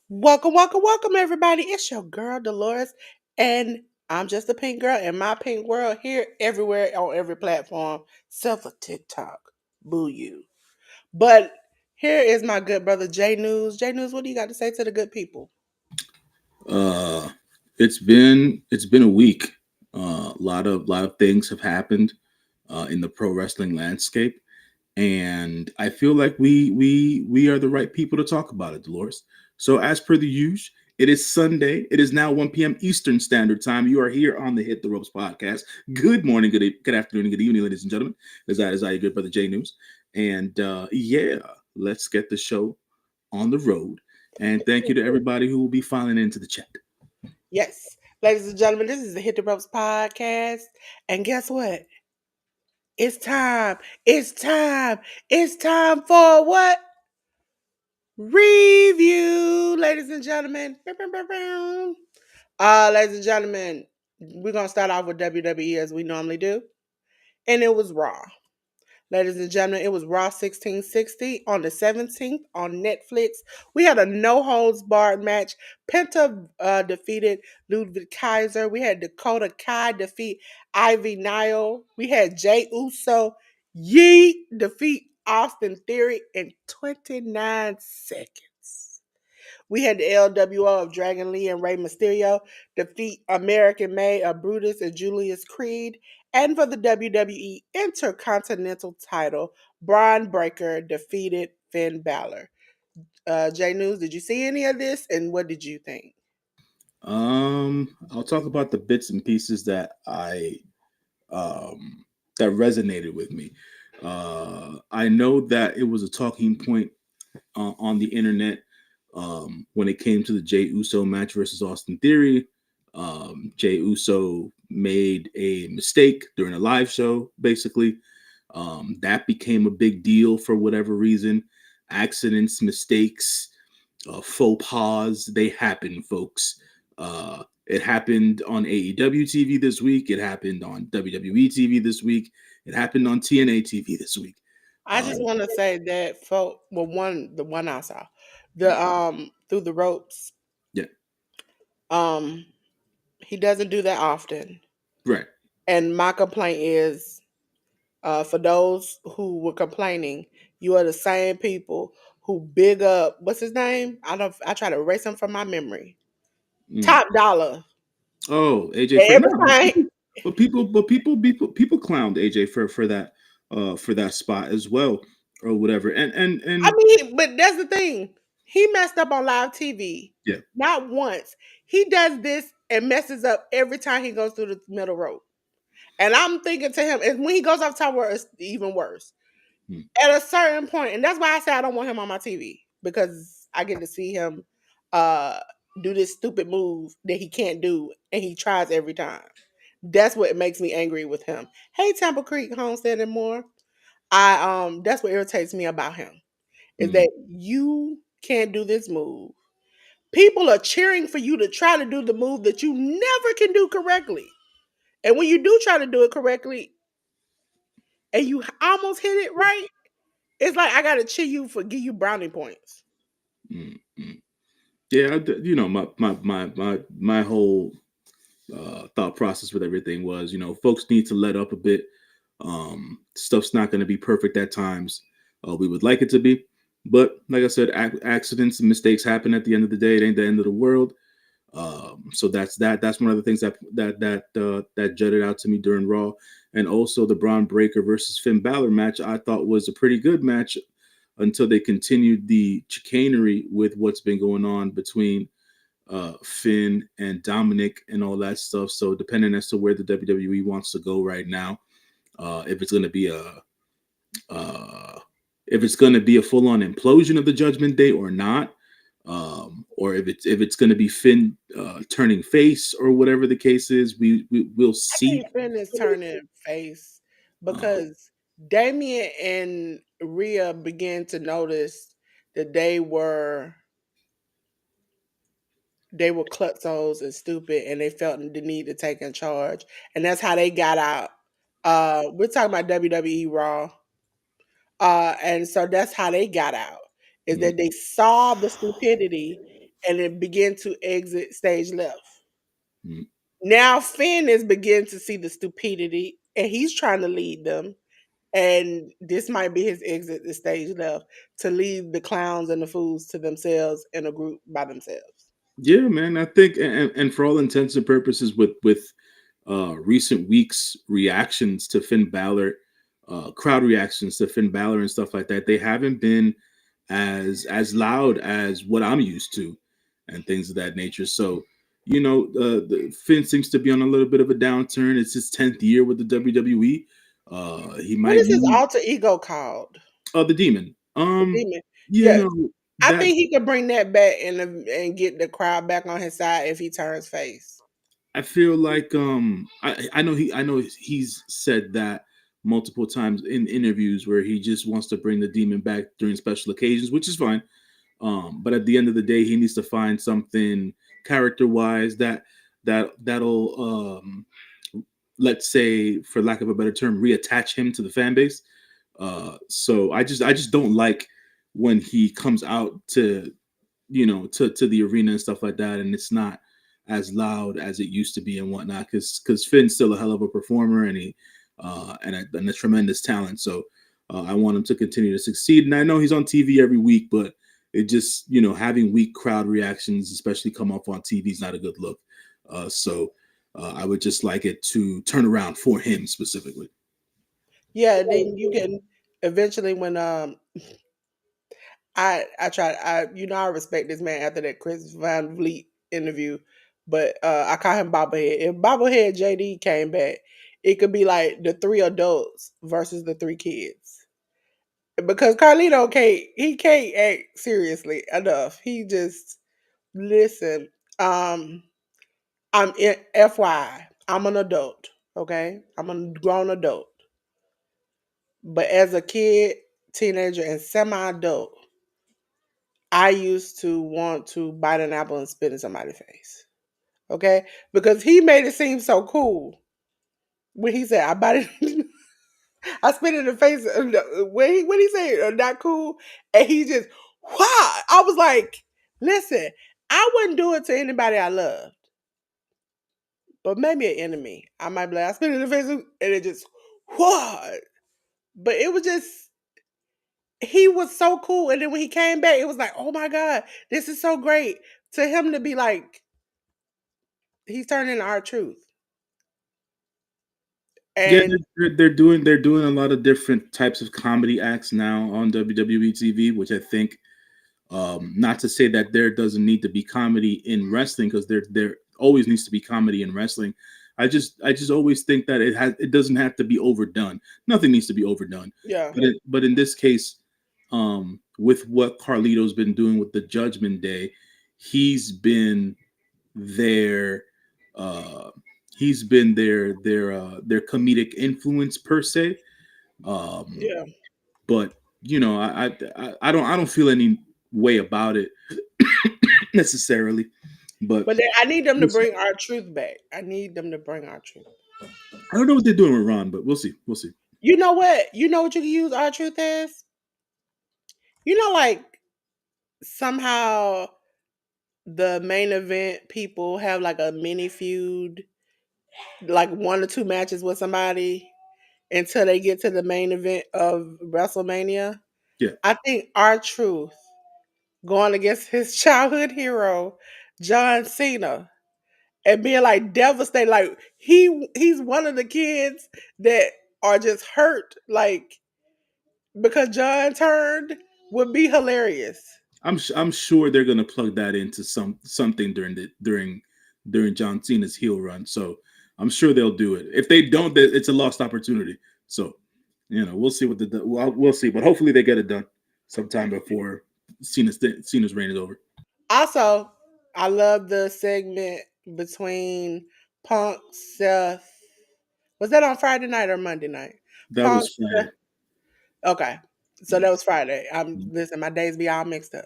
Welcome, everybody. It's your girl Dolores, and I'm just a pink girl in my pink world here, everywhere, on every platform, except for TikTok. Boo you. But here is my good brother J News. J News, what do you got to say to the good people? Uh, it's been a week. A lot of things have happened in the pro wrestling landscape, and I feel like we are the right people to talk about it, Dolores. So, as per the usual, it is Sunday. It is now 1 p.m. Eastern Standard Time. You are here on the Hit the Ropes podcast. Good morning, good afternoon, and good evening, ladies and gentlemen. As I your good brother J News, and yeah, let's get the show on the road. And thank you to everybody who will be filing into the chat. Yes, ladies and gentlemen, this is the Hit the Ropes podcast, and guess what? It's time. It's time. It's time for what? Review, ladies and gentlemen. Ladies and gentlemen, we're gonna start off with WWE as we normally do, and it was Raw. Ladies and gentlemen, it was Raw 1660 on the 17th on Netflix. We had a no holds barred match. Penta defeated Ludwig Kaiser. We had Dakota Kai defeat Ivy Nile. We had Jay Uso Yee defeat Austin Theory in 29 seconds. We had the LWO of Dragon Lee and Rey Mysterio defeat American May of Brutus and Julius Creed. And for the WWE Intercontinental title, Braun Breaker defeated Finn Balor. J News, did you see any of this and what did you think? I'll talk about the bits and pieces um that resonated with me. I know that it was a talking point on the internet when it came to the Jey Uso match versus Austin Theory. Jey Uso made a mistake during a live show, basically. That became a big deal for whatever reason. Accidents, mistakes, faux pas, they happen, folks. It happened on AEW TV this week. It happened on WWE TV this week. It happened on TNA TV this week. I Uh, just want to say that for the one I saw, the through the ropes, yeah, um he doesn't do that often. right. And my complaint is for those who were complaining, you are the same people who big up what's his name? I try to erase him from my memory. Mm. Top Dollar. Oh, AJ And for every now, time people clowned AJ for that spot as well or whatever. And but that's the thing. He messed up on live TV. yeah. Not once. He does this and messes up every time he goes through the middle rope. And I'm thinking to him, and when he goes off top where it's even worse. Mm, At a certain point, and that's why I say I don't want him on my TV because I get to see him uh do this stupid move that he can't do and he tries every time. That's what makes me angry with him. Hey Temple Creek Homestead and more. I that's what irritates me about him is mm, that you can't do this move. People are cheering for you to try to do the move that you never can do correctly. And when you do try to do it correctly and you almost hit it right, it's like I gotta cheer you for give you brownie points. mm. Yeah, my whole thought process with everything was, folks need to let up a bit. Stuff's not going to be perfect at times. We would like it to be, but like I said, accidents and mistakes happen. At the end of the day, it ain't the end of the world. So that's that. That's one of the things that jutted out to me during Raw, and also the Braun Breaker versus Finn Balor match. I thought was a pretty good match until they continued the chicanery with what's been going on between Finn and Dominic and all that stuff. So depending as to where the WWE wants to go right now, if it's going to be uh, if it's going to be a full on implosion of the Judgment Day or not, or if it's going to be Finn turning face or whatever the case is, we'll I see. think Finn is turning face Uh, because Damien and Rhea began to notice that they were klutzos and stupid and they felt the need to take in charge. And that's how they got out. We're talking about WWE Raw. And so that's how they got out. Is mm, that they saw the stupidity and then begin to exit stage left. Mm. Now Finn is beginning to see the stupidity, and he's trying to lead them. And this might be his exit the stage left to leave the clowns and the fools to themselves in a group by themselves. Yeah, man. I think, and for all intents and purposes, with recent weeks' reactions to Finn Balor, crowd reactions to Finn Balor and stuff like that, they haven't been as loud as what I'm used to, and things of that nature. So, Finn seems to be on a little bit of a downturn. It's his 10th year with the WWE. He What might is his need alter ego called? the Demon. The demon. You Yeah, know I that think he could bring that back and get the crowd back on his side if he turns face. I feel like I know he's said that multiple times in interviews where he just wants to bring the demon back during special occasions, which is fine. But at the end of the day, he needs to find something character wise that'll let's say, for lack of a better term, reattach him to the fan base. So I just don't like when he comes out to to the arena and stuff like that, and it's not as loud as it used to be and whatnot. Because Finn's still a hell of a performer, and and a tremendous talent. So I want him to continue to succeed. And I know he's on TV every week, but it just having weak crowd reactions, especially come up on TV, is not a good look. I would just like it to turn around for him specifically. Yeah, then you can eventually when I tried I respect this man after that Chris Van Vliet interview, but I call him Bobblehead. If Bobblehead JD came back, it could be like the three adults versus the three kids. Because Carlito can't act seriously enough. He just listen. Um, FYI, I'm an adult. Okay, I'm a grown adult. But as a kid, teenager, and semi-adult, I used to want to bite an apple and spit in somebody's face. Okay, because he made it seem so cool when he said, "I bite it." I spit in the face. When he said not cool, and he just wow. I was like, listen, I wouldn't do it to anybody I loved, but maybe an enemy. I might be like, I spit in the face, and it just wow. But it was just he was so cool, and then when he came back, it was like, oh my god, this is so great to him to be like, he's turning our truth, Yeah, and they're doing a lot of different types of comedy acts now on WWE TV, which I think, not to say that there doesn't need to be comedy in wrestling, because there always needs to be comedy in wrestling. I just always think that it doesn't have to be overdone. Nothing needs to be overdone. yeah, But in this case, with what Carlito's been doing with the Judgment Day, he's been their uh their comedic influence per se. Um, yeah. but I don't feel any way about it necessarily. But But I need them to we'll see. bring our truth back. I need them to bring our truth. I don't know what they're doing with Ron, but we'll see. We'll see. You know what? You know what you can use our truth as? Like somehow the main event people have like a mini feud, like one or two matches with somebody until they get to the main event of WrestleMania. Yeah, I think our truth going against his childhood hero, John Cena, and being like devastated, like he's one of the kids that are just hurt, like because John turned would be hilarious. I'm sure they're gonna plug that into something during John Cena's heel run. So I'm sure they'll do it. If they don't, it's a lost opportunity. So we'll see we'll see. But hopefully they get it done sometime before Cena's reign is over. Also, I love the segment between Punk, Seth. Was that on Friday night or Monday night? That Punk, was Friday. okay. So Yeah. that was Friday. I'm listen, my days be all mixed up.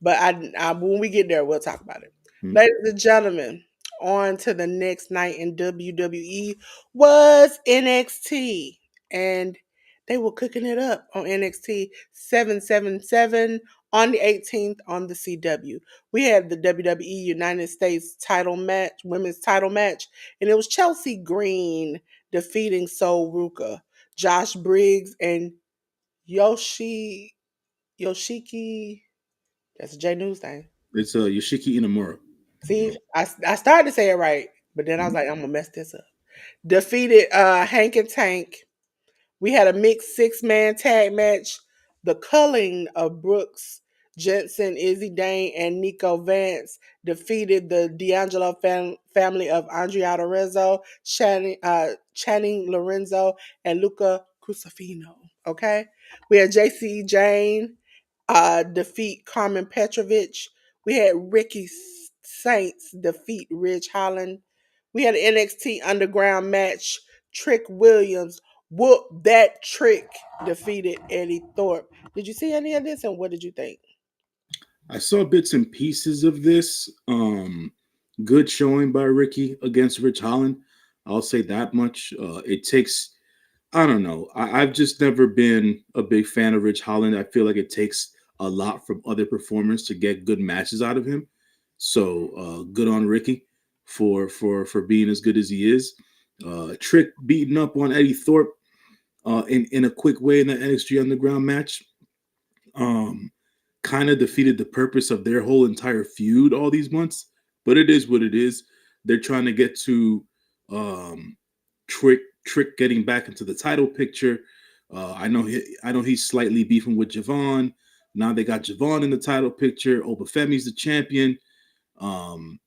But when we get there, we'll talk about it. Mhm. Ladies and gentlemen, on to the next night in WWE was NXT. And they were cooking it up on NXT 777 On the 18th on the CW, we had the WWE United States title match, women's title match, and it was Chelsea Green defeating Sol Ruka, Josh Briggs, and Yoshiki. That's a J.News thing. It's Yoshiki Inamura. See, I started to say it right, but then I was Mhm. like, I'm gonna mess this up. Defeated Hank and Tank. We had a mixed 6-man tag match. The culling of Brooks Jensen, Izzy Dane, and Nico Vance defeated the D'Angelo family of Andrea Rizzo, Channing Lorenzo, and Luca Crucifino. Okay, we had JC Jane defeat Carmen Petrovich. We had Ricky Saints defeat Ridge Holland. We had an NXT Underground match. Trick Williams whoop that trick defeated Eddie Thorpe. Did you see any of this and what did you think? I saw bits and pieces of this. Good showing by Ricky against Rich Holland. I'll say that much. It takes, I don't know. I've just never been a big fan of Rich Holland. I feel like it takes a lot from other performers to get good matches out of him. So good on Ricky for being as good as he is. Trick beating up on Eddie Thorpe in a quick way in the NXT Underground match. Um, Kind of defeated the purpose of their whole entire feud all these months. But it is what it is. They're trying to get to um, Trick getting back into the title picture. I know he's slightly beefing with Javon. Now they got Javon in the title picture. Obafemi's the champion. Um,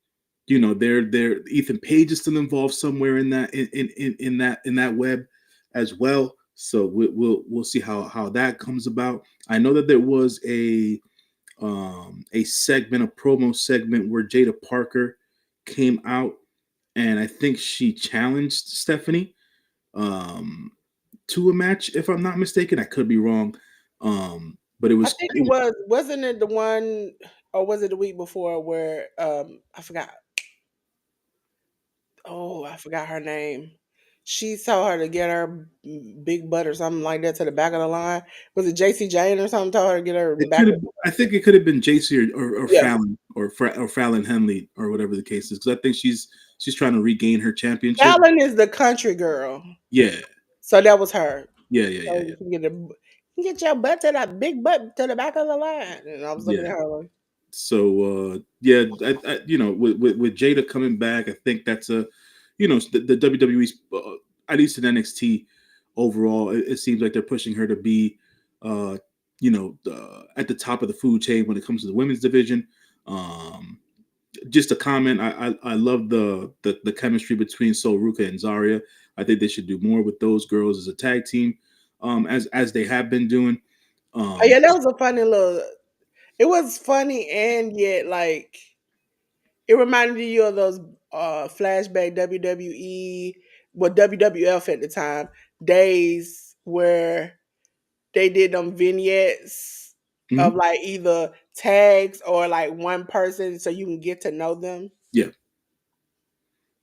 they're Ethan Page is still involved somewhere in that in that web as well. So we'll see how that comes about. I know that there was a segment, a promo segment where Jada Parker came out, and I think she challenged Stephanie um, to a match, if I'm not mistaken. I could be wrong, but it I was think it was wasn't it the one or was it the week before where I forgot. Oh, I forgot her name. She told her to get her big butt or something like that to the back of the line. Was it JC Jane or something? Told her to get her it back. could have. I think it could have been JC or Yeah, Fallon or Fallon Henley or whatever the case is, because I think she's trying to regain her championship. Fallon is the country girl, Yeah, so that was her. yeah, So you can get your butt to that big butt to the back of the line. And I was looking yeah. at her like, So yeah, with Jada coming back, I think that's the WWE's at least in NXT overall, it seems like they're pushing her to be uh, at the top of the food chain when it comes to the women's division. Um, just a comment, I love the chemistry between Sol Ruka and Zarya. I think they should do more with those girls as a tag team, as they have been doing. oh Um, yeah, that was a funny little. It was funny and yet like it reminded you of those flashback WWE, well WWF at the time days where they did them vignettes of mhm, like either tags or like one person so you can get to know them. yeah.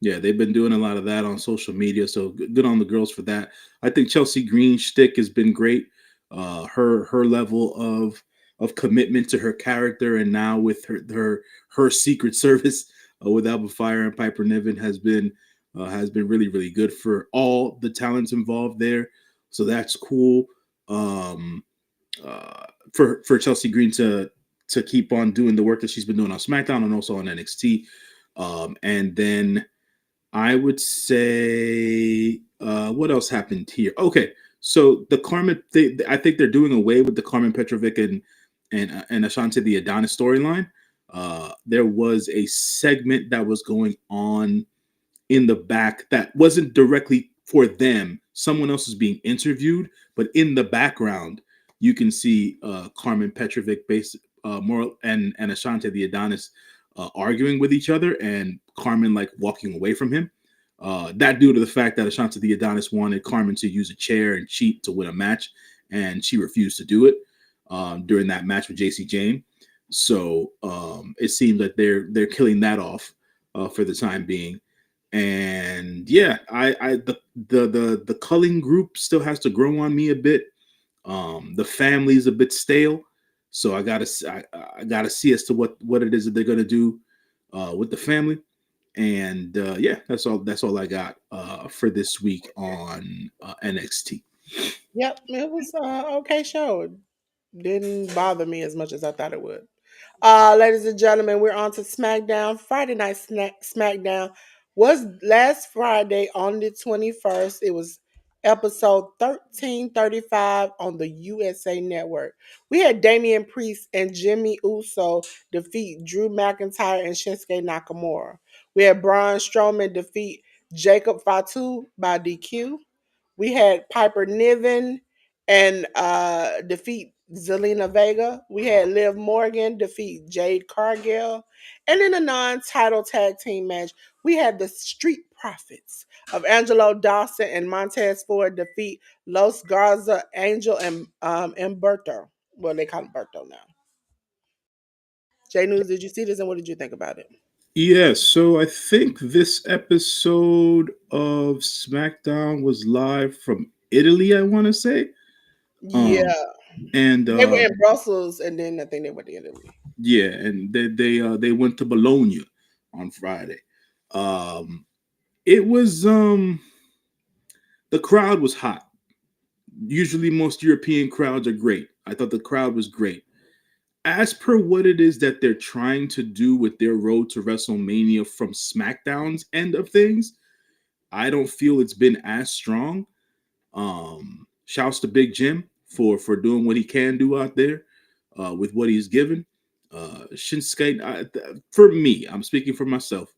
Yeah, they've been doing a lot of that on social media, so good on the girls for that. I think Chelsea Green's shtick has been great. Her level of commitment to her character, and now with her Secret Service with Alba Fire and Piper Niven has been really really good for all the talents involved there. So that's cool. Um, for Chelsea Green to keep on doing the work that she's been doing on SmackDown and also on NXT. And then I would say what else happened here? Okay, so the Carmen, I think they're doing away with the Carmen Petrovic and Ashante the Adonis storyline. There was a segment that was going on in the back that wasn't directly for them. Someone else is being interviewed, but in the background, you can see Carmen Petrovic, Moral and Ashante the Adonis arguing with each other, and Carmen like walking away from him. That due to the fact that Ashante the Adonis wanted Carmen to use a chair and cheat to win a match, and she refused to do it during that match with JC Jane. So it seems like they're killing that off for the time being. And yeah, the culling group still has to grow on me a bit. The family's a bit stale. So I gotta see as to what it is that they're gonna do with the family. And yeah, that's all I got for this week on NXT. Yep, it was okay show. Didn't bother me as much as I thought it would. Ladies and gentlemen, we're on to SmackDown. Friday night SmackDown was last Friday on the 21st. It was episode 1335 on the USA Network. We had Damian Priest and Jimmy Uso defeat Drew McIntyre and Shinsuke Nakamura. We had Braun Strowman defeat Jacob Fatu by DQ. We had Piper Niven and defeat Zelina Vega. We had Liv Morgan defeat Jade Cargill. And in a non-title tag team match, we had the Street Profits of Angelo Dawson and Montez Ford defeat Los Garza, Angel, and Berto. Well, they call him Berto now. J.News, did you see this and what did you think about it? Yeah, so I think this episode of SmackDown was live from Italy, I want to say. Um, Yeah. and They were in Brussels and then I think they went to Italy. yeah, and they went to Bologna on Friday. Um, it was the crowd was hot. Usually, most European crowds are great. I thought the crowd was great. As per what it is that they're trying to do with their road to WrestleMania from SmackDown's end of things, I don't feel it's been as strong. Shouts to Big Jim for doing what he can do out there with what he's given. Shinsuke, for me, I'm speaking for myself.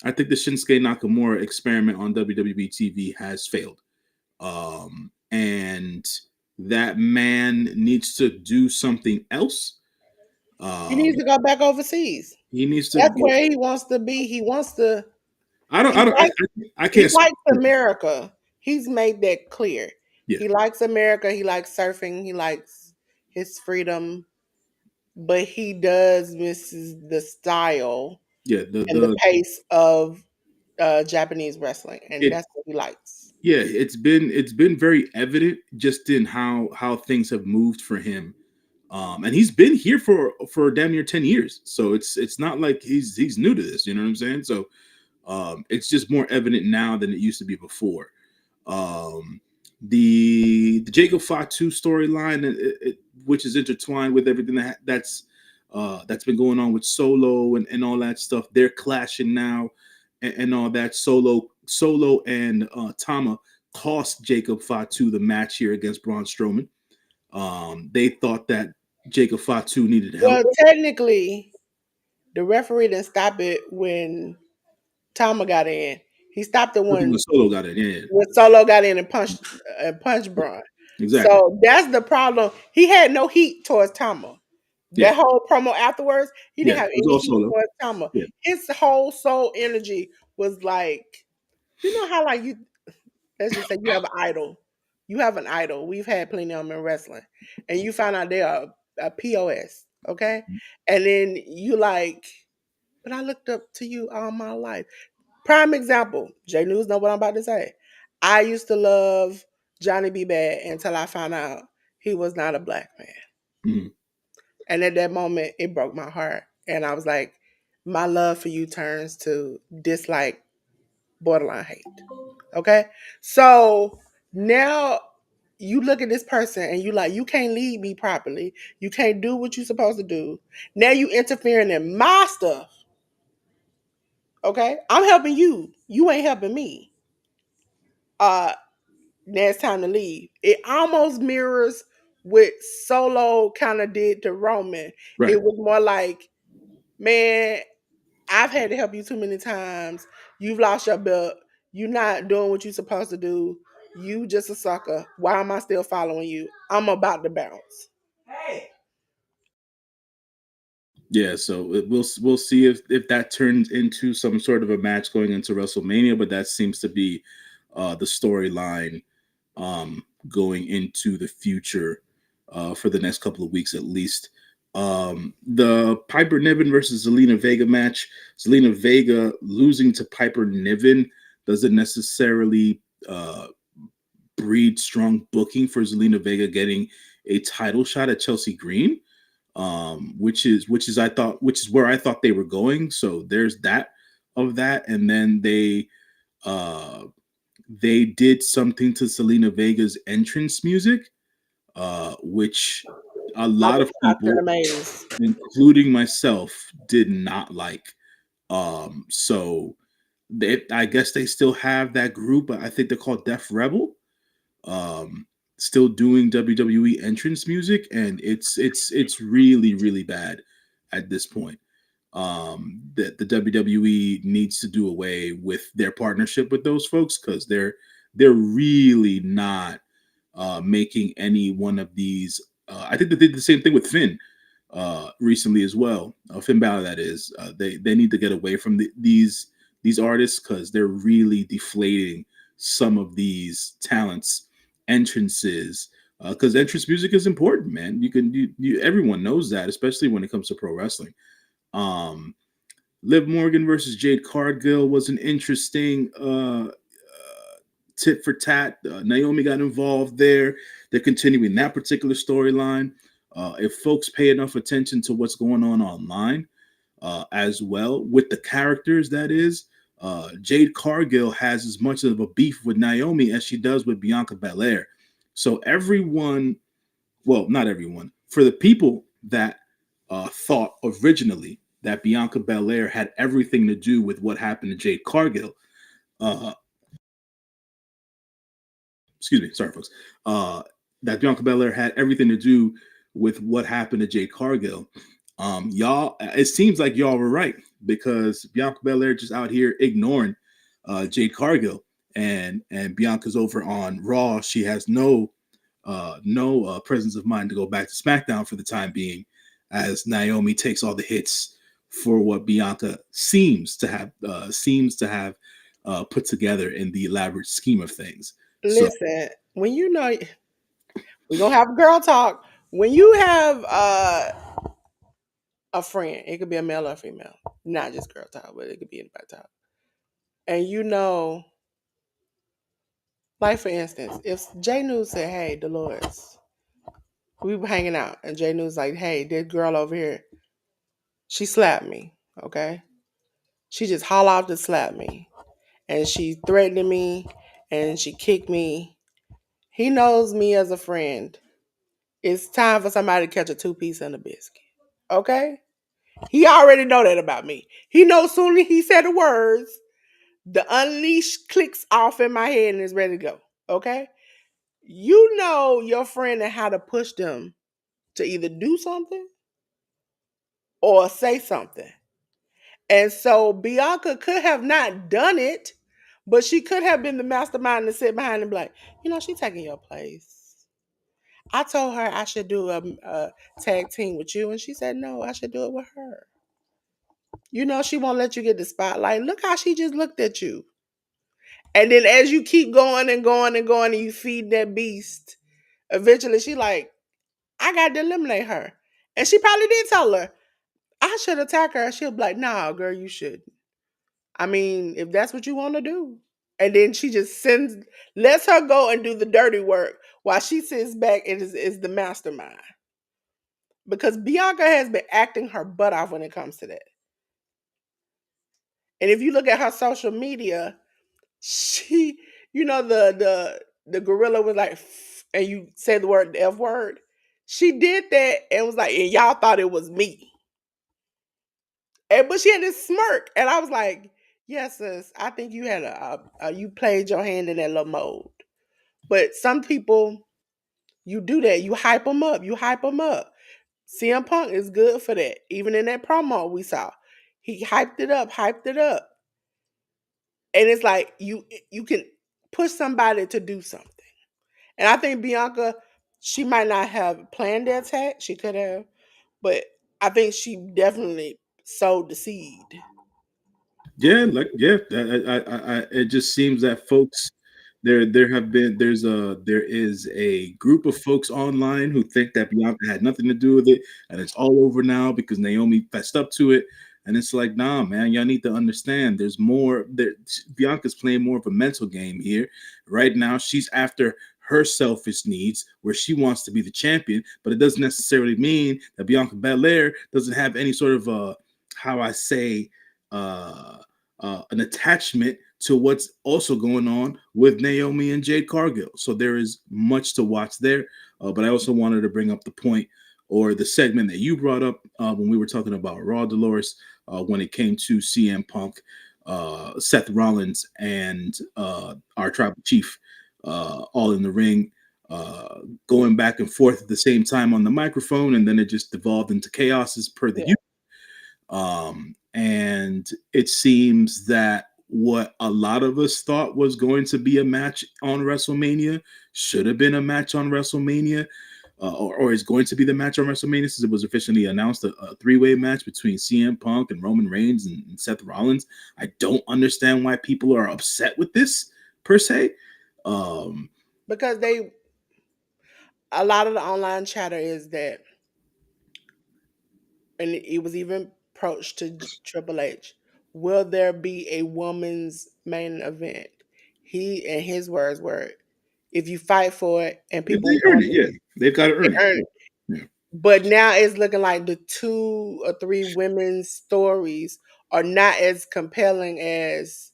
I think the Shinsuke Nakamura experiment on WWE TV has failed, and that man needs to do something else. He needs Um, to go back overseas. he needs to That's get. where he wants to be. He wants to. I don't. He I don't. likes. I He can't speak likes for him. America. He's made that clear. Yeah, He likes America. He likes surfing. He likes his freedom, but he does miss the style yeah. and the The pace of Japanese wrestling, and it that's what he likes. yeah, it's been very evident just in how things have moved for him. And he's been here for damn near 10 years. So it's not like he's new to this, you know what I'm saying? So it's just more evident now than it used to be before. Um, the Jacob Fatu storyline, which is intertwined with everything that's been going on with Solo and all that stuff. They're clashing now, and all that. Solo and Tama cost Jacob Fatu the match here against Braun Strowman. They thought that Jacob Fatu needed help. Well, technically, the referee didn't stop it when Tama got in. He stopped it When when Solo got in, yeah, Solo got in and punched Braun. exactly. So that's the problem. He had no heat towards Tama. Yeah, That whole promo afterwards, he yeah, didn't it have was any all heat Solo. towards Tama. Yeah. His whole soul energy was like, you know how like you let's just say you have an idol. You have an idol. We've had plenty of them in wrestling. And you find out they are a POS, okay? And then you like, but I looked up to you all my life. Prime example, J News know what I'm about to say. I used to love Johnny B. Bad until I found out he was not a black man. Mhm. And at that moment, it broke my heart. And I was like, my love for you turns to dislike, borderline hate. Okay? So now you look at this person and you like, you can't lead me properly. You can't do what you're supposed to do. Now you interfering in my stuff. Okay? I'm helping you. You ain't helping me. Uh Now it's time to leave. It almost mirrors what Solo kind of did to Roman. Right. It was more like, man, I've had to help you too many times. You've lost your belt. You're not doing what you're supposed to do. You just a sucker. Why am I still following you? I'm about to bounce. Yeah, so we'll see if that turns into some sort of a match going into WrestleMania, but that seems to be the storyline going into the future for the next couple of weeks at least. The Piper Niven versus Zelina Vega match. Zelina Vega losing to Piper Niven doesn't necessarily breed strong booking for Zelina Vega getting a title shot at Chelsea Green. which is I thought which is where I thought they were going. So there's that of that, and then uh, they did something to Selena Vega's entrance music, which a I lot was of shocked and people, amazed. including myself, did not like. So I guess they still have that group. I think they're called Def Rebel. Um, Still doing WWE entrance music, and it's really really bad at this point. That the WWE needs to do away with their partnership with those folks, because they're really not making any one of these. I think they did the same thing with Finn recently as well. Finn Balor, that is. They need to get away from these artists, because they're really deflating some of these talents' entrances. Because entrance music is important, man. Everyone knows that, especially when it comes to pro wrestling. Um, Liv Morgan versus Jade Cargill was an interesting tit for tat. Naomi got involved there. They're continuing that particular storyline. If folks pay enough attention to what's going on online as well with the characters, that is, Jade Cargill has as much of a beef with Naomi as she does with Bianca Belair. So everyone, well, not everyone, for the people that thought originally that Bianca Belair had everything to do with what happened to Jade Cargill, uh, excuse me, sorry, folks, that Bianca Belair had everything to do with what happened to Jade Cargill. Y'all, it seems like y'all were right, because Bianca Belair just out here ignoring Jade Cargill, and Bianca's over on Raw. She has no presence of mind to go back to SmackDown for the time being, as Naomi takes all the hits for what Bianca seems to have put together in the elaborate scheme of things. So Listen, when you know we're gonna have girl talk. When you have a friend, it could be a male or a female, not just girl talk, but it could be anybody talk. And you know, like for instance, if J.News said, "Hey, Dolores, we were hanging out," and J.News like, "Hey, this girl over here, she slapped me, okay? She just haul off to slap me, and she threatened me, and she kicked me." He knows me as a friend. It's time for somebody to catch a two-piece and a biscuit, okay? He already know that about me. He knows soon as he said the words, the unleash clicks off in my head and is ready to go. Okay? You know your friend and how to push them to either do something or say something. And so Bianca could have not done it, but she could have been the mastermind to sit behind and be like, she's taking your place. I told her I should do a tag team with you, and she said no, I should do it with her. She won't let you get the spotlight. Look how she just looked at you. And then as you keep going and going and going and you feed that beast, eventually she like, I got to eliminate her. And she probably did tell her, I should attack her. She'll be like, nah, girl, you shouldn't. I mean, if that's what you want to do. And then she just lets her go and do the dirty work while she sits back and is the mastermind. Because Bianca has been acting her butt off when it comes to that. And if you look at her social media, she, the gorilla was like, and you said the word the F word. She did that and was like, and y'all thought it was me. And but she had this smirk, and I was like, yes, sis, I think you had you played your hand in that little mode. But some people, you do that. You hype them up. You hype them up. CM Punk is good for that. Even in that promo we saw, he hyped it up, and it's like you can push somebody to do something. And I think Bianca, she might not have planned the attack. She could have, but I think she definitely sowed the seed. yeah, like yeah, it just seems that folks there is a group of folks online who think that Bianca had nothing to do with it, and it's all over now because Naomi fessed up to it. And it's like, nah, man, y'all need to understand. There's more. Bianca's playing more of a mental game here. Right now, she's after her selfish needs where she wants to be the champion, but it doesn't necessarily mean that Bianca Belair doesn't have any sort of how I say uh, an attachment to what's also going on with Naomi and Jade Cargill. So there is much to watch there. But I also wanted to bring up the point or the segment that you brought up when we were talking about Raw, Dolores, when it came to CM Punk, Seth Rollins, and our tribal chief all in the ring, going back and forth at the same time on the microphone, and then it just devolved into chaos as per the Yeah. usual. And it seems that what a lot of us thought was going to be a match on WrestleMania should have been a match on WrestleMania, or is going to be the match on WrestleMania since it was officially announced a three-way match between CM Punk and Roman Reigns and Seth Rollins. I don't understand why people are upset with this per se. Um, Because a lot of the online chatter is that, and it was even approached to Triple H. Will there be a woman's main event? He and his words were, if you fight for it and they people earn want it, it, yeah. They've got to they earn it. earn it. Yeah. But now it's looking like the 2 or 3 women's stories are not as compelling as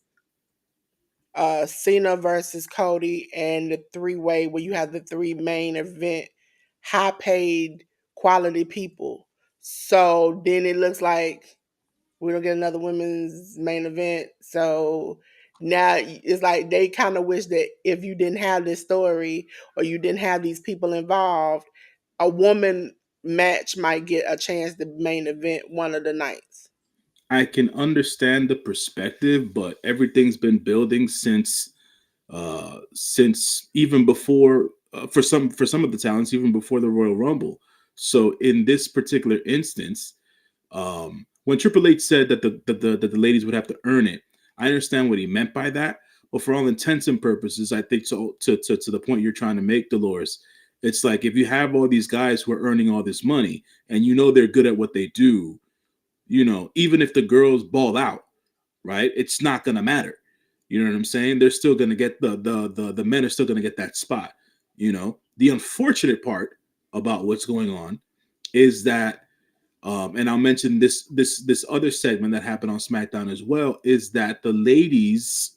Cena versus Cody and the 3-way where you have the 3 main event, high paid quality people. So then it looks like we don't get another women's main event. So now it's like they kind of wish that if you didn't have this story or you didn't have these people involved, a woman match might get a chance to main event one of the nights. I can understand the perspective, but everything's been building since even before for some of the talents even before the Royal Rumble. So in this particular instance, when Triple H said that the ladies would have to earn it, I understand what he meant by that. But for all intents and purposes, I think to the point you're trying to make, Dolores, it's like if you have all these guys who are earning all this money and you know they're good at what they do, even if the girls ball out, right? It's not gonna matter. You know what I'm saying? They're still gonna get the men are still gonna get that spot. The unfortunate part about what's going on is that, and I'll mention this other segment that happened on SmackDown as well, is that the ladies,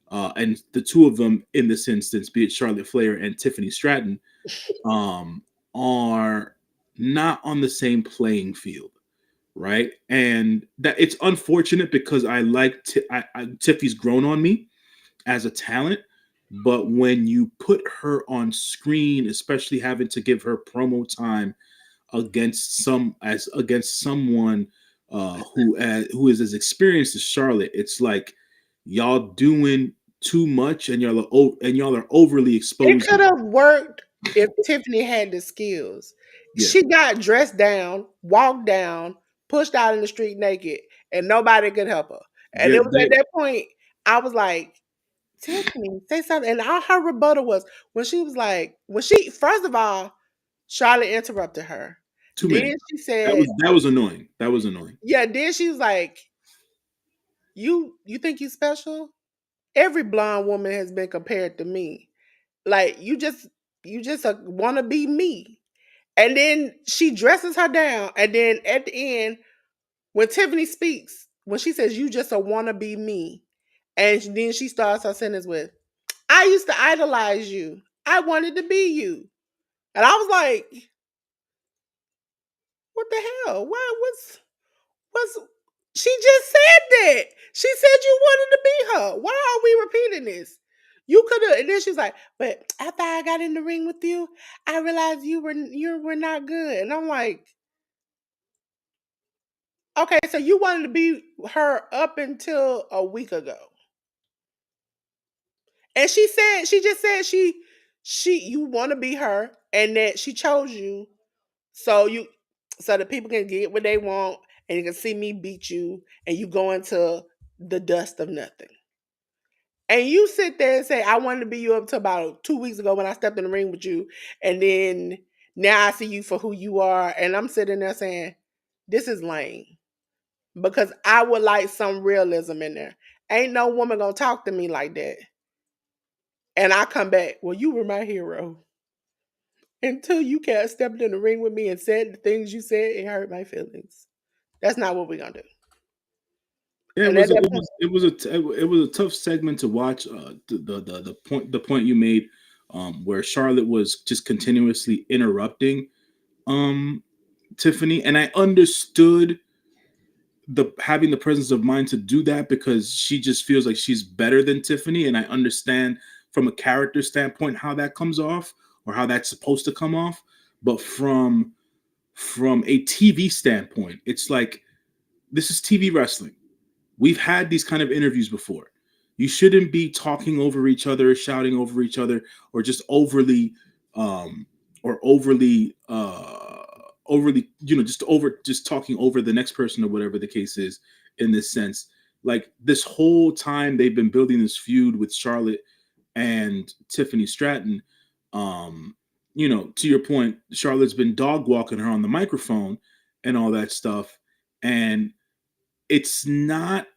and the two of them in this instance, be it Charlotte Flair and Tiffany Stratton, um, are not on the same playing field, right? And that it's unfortunate because I like Tiffy's grown on me as a talent, but when you put her on screen, especially having to give her promo time against someone who is as experienced as Charlotte, it's like y'all doing too much and y'all are overly It could exposing. have worked if Tiffany had the skills. Yeah, She got dressed down, walked down, pushed out in the street naked, and nobody could help her. And yeah, it was at that point I was like, Tiffany, say something. And all her rebuttal was when she was like, when she first of all, Charlotte interrupted her. too Then many. she That said, was annoying. That was annoying. yeah, then she was like, you think you special? Every blonde woman has been compared to me. Like you just want to be me. And then she dresses her down. And then at the end, when Tiffany speaks, when she says, you just a wanna be me. And then she starts her sentence with, I used to idolize you. I wanted to be you. And I was like, what the hell? Why was she just said that? She said you wanted to be her. Why are we repeating this? You could have, and then she's like, but after I got in the ring with you, I realized you were not good. And I'm like, okay, so you wanted to be her up until a week ago. And she just said you want to be her and that she chose you so that people can get what they want and you can see me beat you and you go into the dust of nothing. And you sit there and say, I wanted to be you up to about 2 weeks ago when I stepped in the ring with you. And then now I see you for who you are. And I'm sitting there saying, this is lame. Because I would like some realism in there. Ain't no woman gonna talk to me like that. And I come back, well, you were my hero. Until you kept stepping in the ring with me and said the things you said, it hurt my feelings. That's not what we're gonna do. Yeah, And at that point, it was a tough segment to watch. The point you made, where Charlotte was just continuously interrupting um Tiffany, and I understood the having the presence of mind to do that because she just feels like she's better than Tiffany, and I understand from a character standpoint how that comes off or how that's supposed to come off, but from a TV standpoint, it's like this is TV wrestling. We've had these kind of interviews before. You shouldn't be talking over each other, shouting over each other, or just um, overly, just talking over the next person or whatever the case is. In this sense, like this whole time they've been building this feud with Charlotte and Tiffany Stratton. Um, to your point, Charlotte's been dog walking her on the microphone and all that stuff, and it's not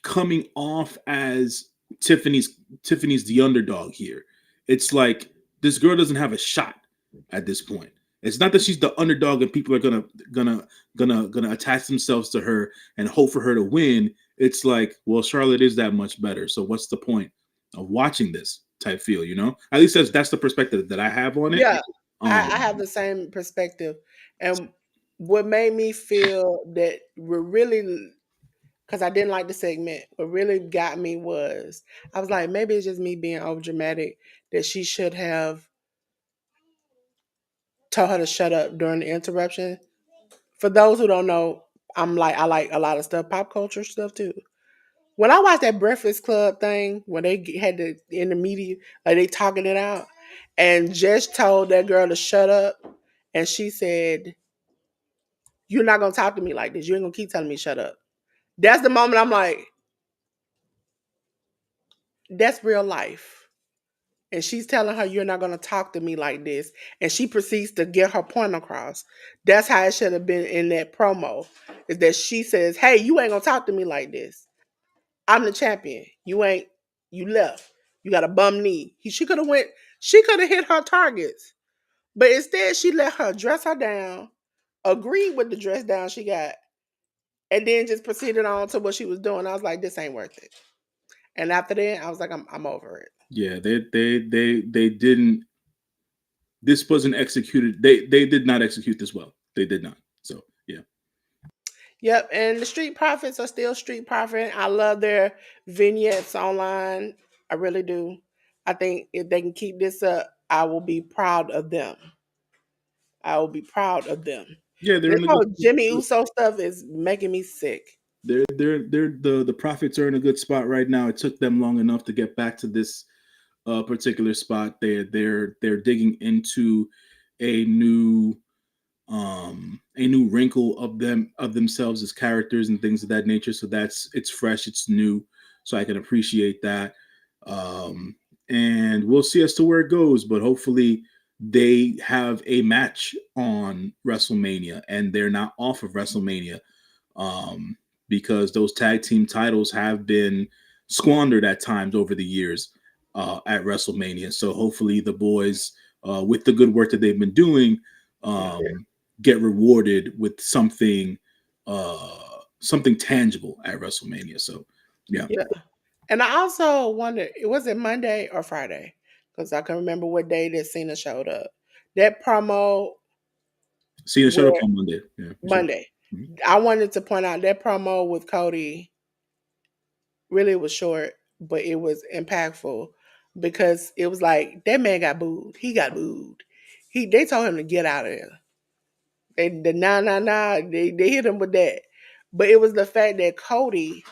coming off as Tiffany's the underdog here. It's like this girl doesn't have a shot at this point. It's not that she's the underdog and people are gonna attach themselves to her and hope for her to win. It's like, well, Charlotte is that much better. So what's the point of watching this type feel? At least that's the perspective that I have on it. yeah, I Um, have the same perspective. And what made me feel that we're really, because I didn't like the segment, what really got me was I was like, maybe it's just me being over dramatic that she should have told her to shut up during the interruption. For those who don't know, I like a lot of stuff, pop culture stuff too. When I watched that Breakfast Club thing, when they had the in the media, like they talking it out, and Jess told that girl to shut up, and she said, "You're not gonna talk to me like this. You ain't gonna keep telling me shut up." That's the moment I'm like, "That's real life." And she's telling her, "You're not gonna talk to me like this," and she proceeds to get her point across. That's how it should have been in that promo. Is that she says, "Hey, you ain't gonna talk to me like this. I'm the champion. You ain't. You left. You got a bum knee." She could have went. She could have hit her targets, but instead she let her dress her down, agreed with the dress down she got, and then just proceeded on to what she was doing. I was like, this ain't worth it. And after that, I was like, I'm over it. yeah, they didn't. This wasn't executed. They did not execute this well. They did not. So yeah. Yep, and the Street Profits are still Street Profit. I love their vignettes online. I really do. I think if they can keep this up, I will be proud of them. I will be proud of them. Yeah, they're This in a whole good. Jimmy Uso stuff is making me sick. They're the profits are in a good spot right now. It took them long enough to get back to this particular spot. They're digging into a new a new wrinkle of themselves as characters and things of that nature. So it's fresh, it's new. So I can appreciate that. And we'll see as to where it goes, but hopefully they have a match on WrestleMania and they're not off of WrestleMania, um, because those tag team titles have been squandered at times over the years at WrestleMania. So hopefully the boys, with the good work that they've been doing, Yeah. get rewarded with something tangible at WrestleMania. So yeah, Yeah. And I also wonder, was it Monday or Friday? Because I can remember what day that Cena showed up. That promo Cena showed up where on Monday. Yeah, he showed up. Monday. Mhm. I wanted to point out that promo with Cody really was short, but it was impactful because it was like that man got booed. He got booed. They told him to get out of there. The nah nah nah, they hit him with that. But it was the fact that Cody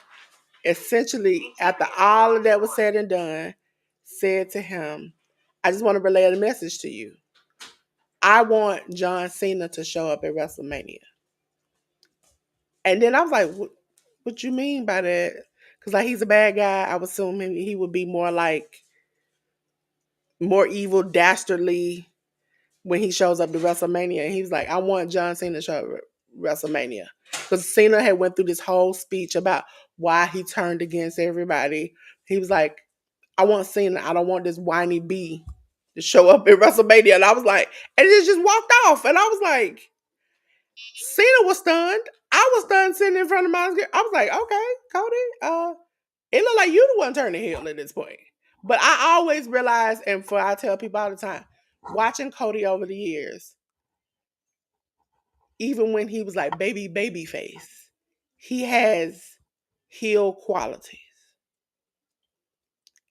essentially, after all of that was said and done, said to him, I just want to relay a message to you. I want John Cena to show up at WrestleMania. And then I was like, what you mean by that? Because like he's a bad guy. I was assuming he would be more like more evil, dastardly when he shows up to WrestleMania. And he was like, I want John Cena to show up at WrestleMania. Because Cena had went through this whole speech about why he turned against everybody. He was like, I want Cena. I don't want this whiny bee to show up in WrestleMania. And I was like, and it just walked off. And I was like, Cena was stunned. I was stunned sitting in front of my screen. I was like, okay, Cody, it looked like you the one turning heel at this point. But I always realize, and for I tell people all the time, watching Cody over the years, even when he was like baby face, he has heel qualities.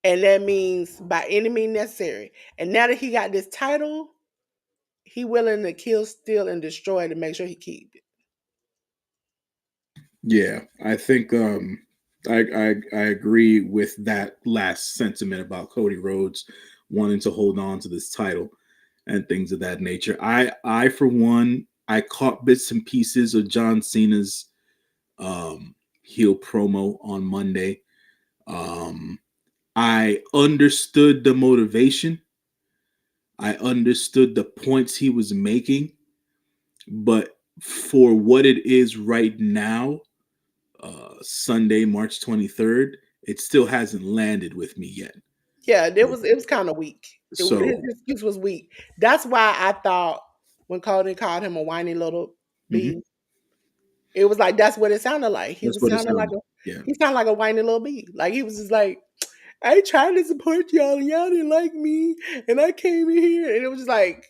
And that means by any means necessary. And now that he got this title, he willing to kill, steal, and destroy to make sure he keep it. Yeah, I think I agree with that last sentiment about Cody Rhodes wanting to hold on to this title and things of that nature. I for one, I caught bits and pieces of John Cena's heel promo on Monday. I understood the motivation. I understood the points he was making, but for what it is right now, Sunday, March 23rd, it still hasn't landed with me yet. Yeah, it was kind of weak. His So, excuse was weak. That's why I thought when Cody called him a whiny little mhm, bee, it was like that's what it sounded like. He that's was what it sounding like sounded. a Yeah, he sounded like a whiny little bee. Like he was just like, I tried to support y'all and y'all didn't like me, and I came in here and it was just like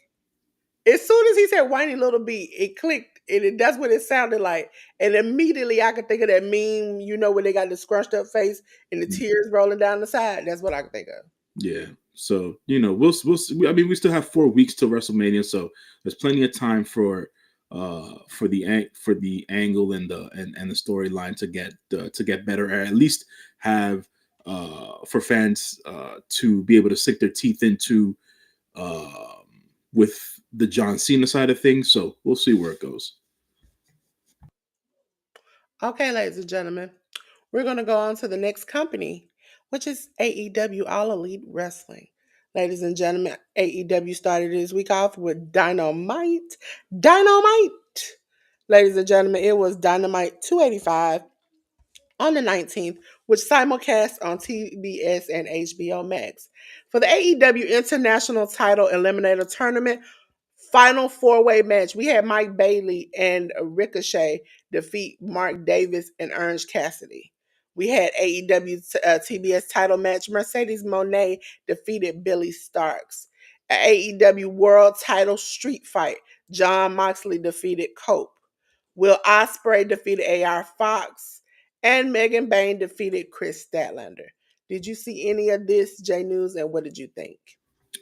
as soon as he said whiny little bee, it clicked and that's what it sounded like. And immediately I could think of that meme, where they got the scrunched up face and the mm, tears rolling down the side. That's what I could think of. yeah. So I mean, we still have 4 weeks till WrestleMania, so there's plenty of time for the angle and the storyline to get better, or at least have for fans to be able to sink their teeth into with the John Cena side of things. So we'll see where it goes. Okay, ladies and gentlemen, we're going to go on to the next company, which is AEW All Elite Wrestling. Ladies and gentlemen, AEW started this week off with Dynamite. Dynamite! Ladies and gentlemen, it was Dynamite 285 on the 19th, which simulcast on TBS and HBO Max. For the AEW International Title Eliminator Tournament, final four-way match. We had Mike Bailey and Ricochet defeat Mark Davis and Orange Cassidy. We had AEW TBS title match. Mercedes Moné defeated Billy Starks. AEW World Title Street Fight. John Moxley defeated Cope. Will Ospreay defeated AR Fox. And Megan Bain defeated Chris Statlander. Did you see any of this, J News, and what did you think?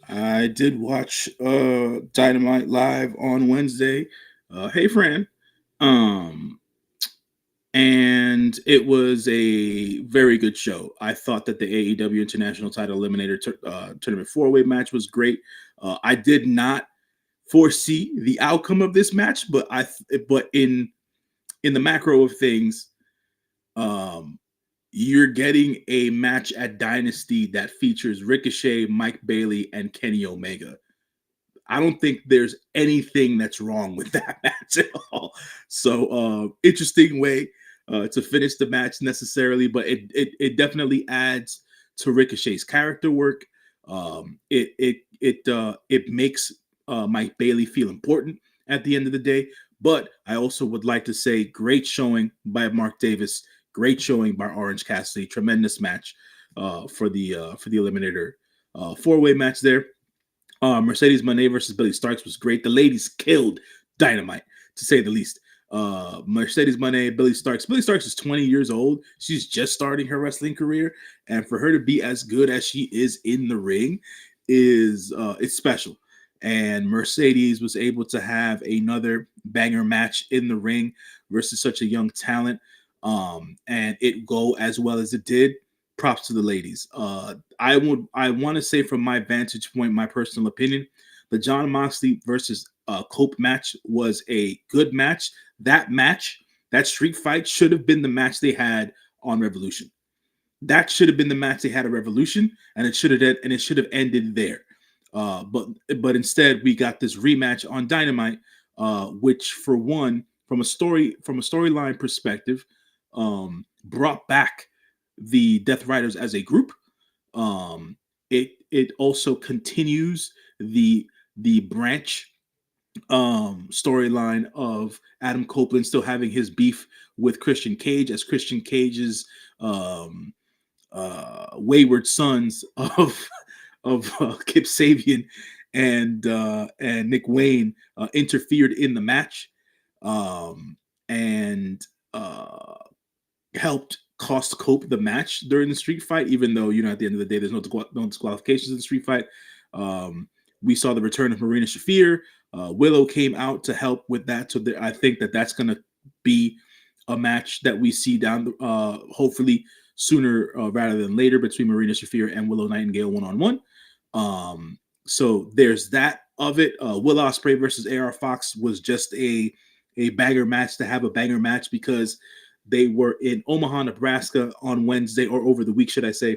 I did watch Dynamite live on Wednesday. Hey, friend. Um, and it was a very good show. I thought that the AEW International Title Eliminator Tournament 4-way match was great. I did not foresee the outcome of this match, but in the macro of things, um, you're getting a match at Dynasty that features Ricochet, Mike Bailey, and Kenny Omega. I don't think there's anything that's wrong with that match at all. So interesting way to finish the match necessarily, but it definitely adds to Ricochet's character work. It makes Mike Bailey feel important at the end of the day. But I also would like to say great showing by Mark Davis, great showing by Orange Cassidy, tremendous match for the Eliminator 4-way match there. Mercedes Moné versus Billy Starks was great. The ladies killed Dynamite, to say the least. Mercedes Moné, Billy Starks. Billy Starks is 20 years old. She's just starting her wrestling career, and for her to be as good as she is in the ring is it's special. And Mercedes was able to have another banger match in the ring versus such a young talent, and it go as well as it did. Props to the ladies. I want to say from my vantage point, my personal opinion, the John Moxley versus Cope match was a good match. That street fight should have been the match they had on Revolution. That should have been the match they had at Revolution, and it should have ended there. But instead we got this rematch on Dynamite, which for one, from a storyline perspective, brought back the Death Riders as a group, Um, it also continues the branch storyline of Adam Copeland still having his beef with Christian Cage, as Christian Cage's um, wayward sons of Kip Sabian and Nick Wayne interfered in the match, um, and helped cost Cope the match during the street fight. Even though at the end of the day, there's no disqualifications in the street fight. Um, we saw the return of Marina Shafir. Willow came out to help with that, so I think that's going to be a match that we see down, hopefully sooner rather than later, between Marina Shafir and Willow Nightingale one-on-one. So there's that of it. Will Ospreay versus AR Fox was just a banger match to have a banger match, because they were in Omaha, Nebraska on Wednesday, or over the week, should I say.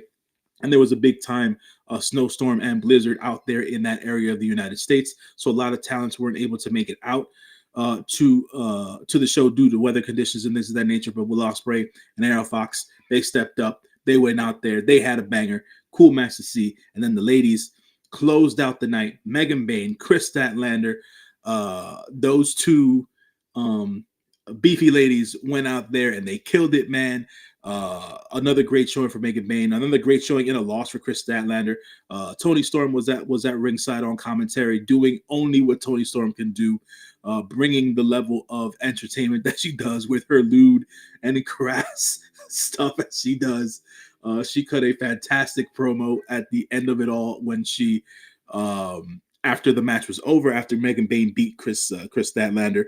And there was a big time snowstorm and blizzard out there in that area of the United States. So a lot of talents weren't able to make it out to the show due to weather conditions and this of that nature. But Will Ospreay and AR Fox, they stepped up. They went out there. They had a banger. Cool match to see. And then the ladies closed out the night. Megan Bayne, Chris Statlander, those two beefy ladies went out there and they killed it, man. Another great showing for Megan Bayne. Another great showing in a loss for Chris Statlander. Tony Storm was at ringside on commentary, doing only what Tony Storm can do, bringing the level of entertainment that she does with her lewd and crass stuff as she does. She cut a fantastic promo at the end of it all when she, after the match was over, after Megan Bayne beat Chris Statlander,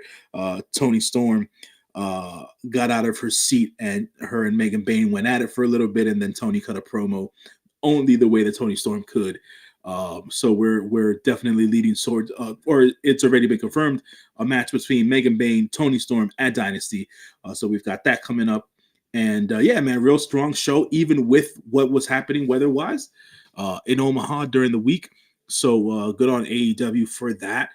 Tony Storm got out of her seat, and her and Megan Bayne went at it for a little bit, and then Tony cut a promo only the way that Tony Storm could. So we're definitely leading towards, or it's already been confirmed, a match between Megan Bayne, Tony Storm at Dynasty. So we've got that coming up, and yeah, man, real strong show, even with what was happening weather-wise in Omaha during the week. So good on AEW for that.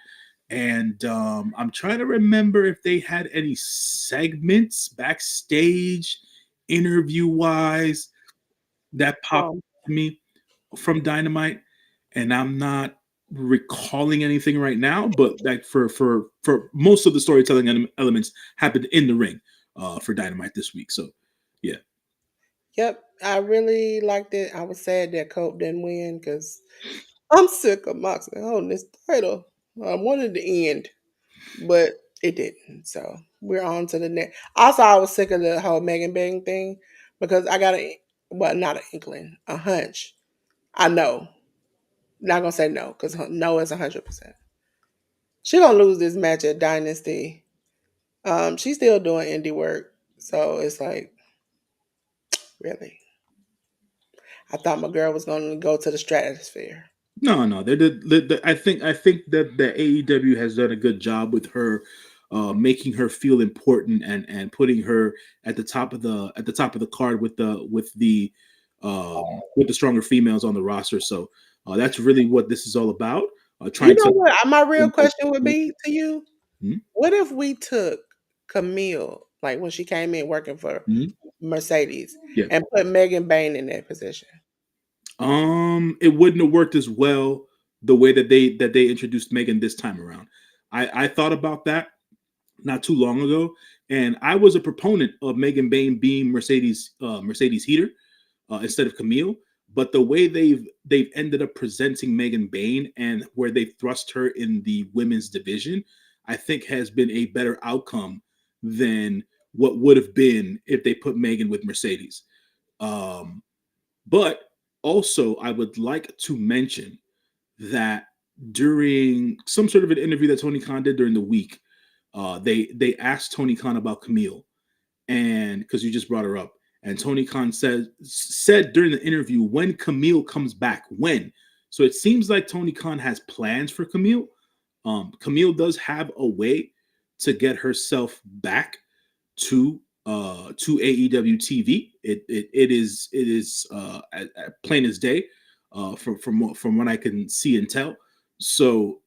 And I'm trying to remember if they had any segments backstage, interview-wise, that popped to me from Dynamite, and I'm not recalling anything right now. But like for most of the storytelling elements happened in the ring for Dynamite this week. So yeah. Yep, I really liked it. I was sad that Cope didn't win because I'm sick of Moxley holding this title. I wanted to end, but it didn't. So we're on to the next. Also, I was sick of the whole Megan Bang thing because I got not an inkling, a hunch. I know. Not gonna say no because no is 100%. She gonna lose this match at Dynasty. She's still doing indie work, so it's like, really. I thought my girl was gonna go to the stratosphere. No. I think that the AEW has done a good job with her, making her feel important and putting her at the top of the card with the stronger females on the roster. So that's really what this is all about. You Trying know to. what? My real question would be to you: Hmm? what if we took Camille, like when she came in working for Hmm? Mercedes, Yeah. and put Megan Bain in that position? It wouldn't have worked as well the way that they introduced Megan this time around. I thought about that not too long ago, and I was a proponent of Megan Bain being Mercedes heater instead of Camille. But the way they've ended up presenting Megan Bain and where they thrust her in the women's division, I think has been a better outcome than what would have been if they put Megan with Mercedes. Um, but also, I would like to mention that during some sort of an interview that Tony Khan did during the week, they asked Tony Khan about Camille, and because you just brought her up, and Tony Khan said during the interview, when Camille comes back, when. So it seems like Tony Khan has plans for Camille. Camille does have a way to get herself back to AEW TV. It is plain as day from what I can see and tell. So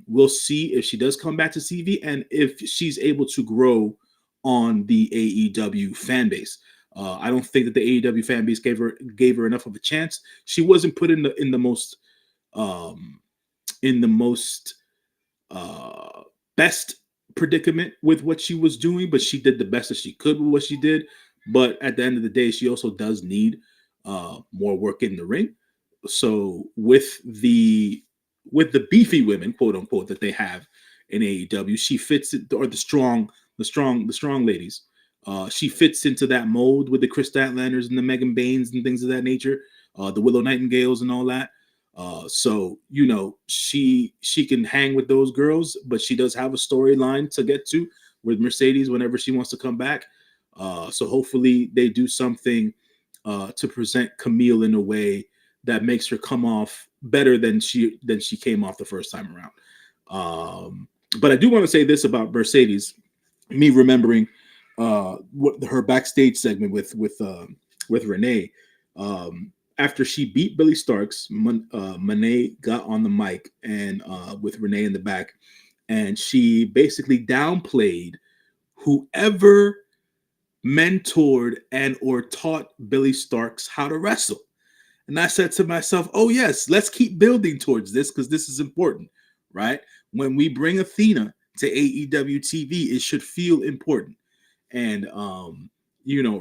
we'll see if she does come back to TV and if she's able to grow on the AEW fan base. I don't think that the AEW fan base gave her enough of a chance. She wasn't put um, in the most uh, best predicament with what she was doing, but she did the best that she could with what she did. But at the end of the day, she also does need more work in the ring. So with the beefy women, quote unquote, that they have in AEW, she fits it, or the strong ladies. She fits into that mold with the Chris Statlanders and the Megan Baines and things of that nature, the Willow Nightingales and all that. So she can hang with those girls, but she does have a storyline to get to with Mercedes whenever she wants to come back. So hopefully they do something to present Camille in a way that makes her come off better than she came off the first time around. But I do want to say this about Mercedes. Me remembering what her backstage segment with Renee. After she beat Billy Starks, Monet got on the mic and with Renee in the back, and she basically downplayed whoever mentored and or taught Billy Starks how to wrestle. And I said to myself, "Oh yes, let's keep building towards this because this is important, right? When we bring Athena to AEW TV, it should feel important." And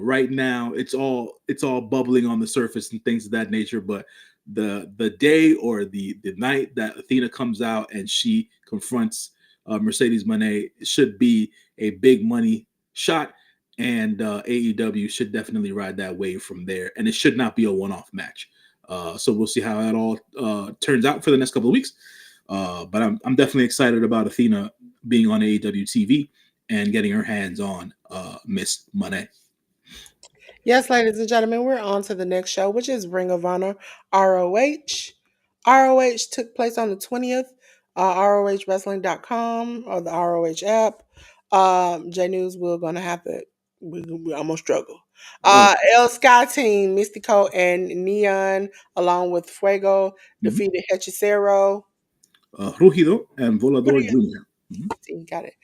right now it's all bubbling on the surface and things of that nature. But the day or the night that Athena comes out and she confronts Mercedes Moné should be a big money shot, and AEW should definitely ride that wave from there. And it should not be a one-off match. So we'll see how that all turns out for the next couple of weeks. But I'm definitely excited about Athena being on AEW TV and getting her hands on Miss Monet. Yes, ladies and gentlemen, we're on to the next show, which is Ring of Honor ROH. ROH took place on the 20th, ROHWrestling.com or the ROH app. J.News, we're going to have to, I'm going to struggle. Oh, El Sky Team, Mystico and Neon, along with Fuego, mhm. defeated Hechicero. Rugido and What do Volador you Jr. Mhm. see? Got it.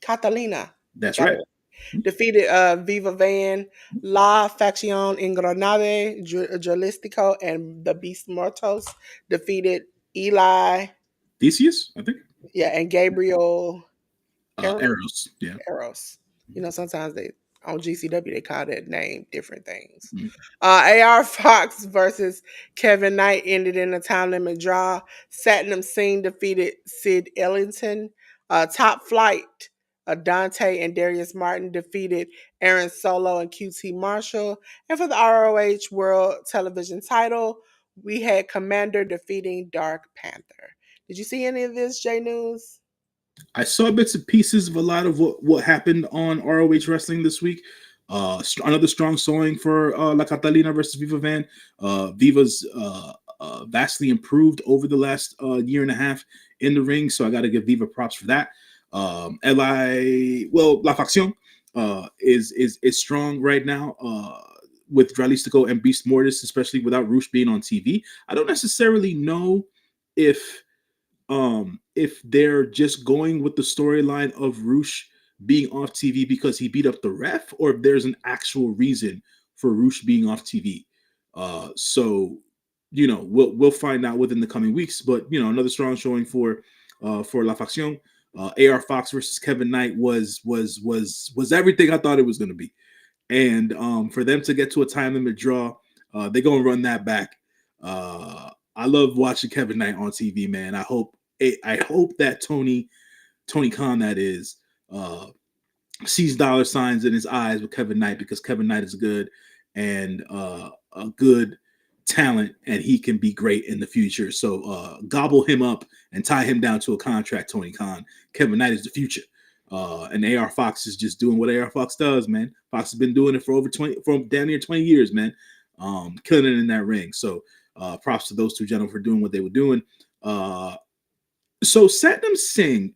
Catalina. That's Got right. it. Defeated Viva Van, La Facción Ingranade, Jalistico, and the Beast Mortos. Defeated Eli, Theseus, I think. yeah, and Gabriel Eros. Yeah. Eros. Sometimes they on GCW they call that name different things. Mhm. AR Fox versus Kevin Knight ended in a time limit draw. Satnam Singh defeated Sid Ellington. Top Flight, Dante and Darius Martin defeated Aaron Solo and QT Marshall. And for the ROH World Television title, we had Commander defeating Dark Panther. Did you see any of this, J News? I saw bits and pieces of a lot of what happened on ROH Wrestling this week. Another strong showing for La Catalina versus Viva Van. Viva's vastly improved over the last year and a half in the ring, so I got to give Viva props for that. La Facción is strong right now. With Dralistico and Beast Mortis, especially without Roosh being on TV. I don't necessarily know if if they're just going with the storyline of Roosh being off TV because he beat up the ref, or if there's an actual reason for Roosh being off TV. So we'll find out within the coming weeks. But another strong showing for La Facción. AR Fox versus Kevin Knight was everything I thought it was going to be, and for them to get to a time limit draw, they're gonna run that back. I love watching Kevin Knight on TV, man. I hope that Tony Khan, that is, sees dollar signs in his eyes with Kevin Knight, because Kevin Knight is good and a good talent, and he can be great in the future. So gobble him up and tie him down to a contract, Tony Khan. Kevin Knight is the future. And AR Fox is just doing what AR Fox does, man. Fox has been doing it for damn near 20 years, man. Killing it in that ring. So props to those two gentlemen for doing what they were doing. So Satnam Singh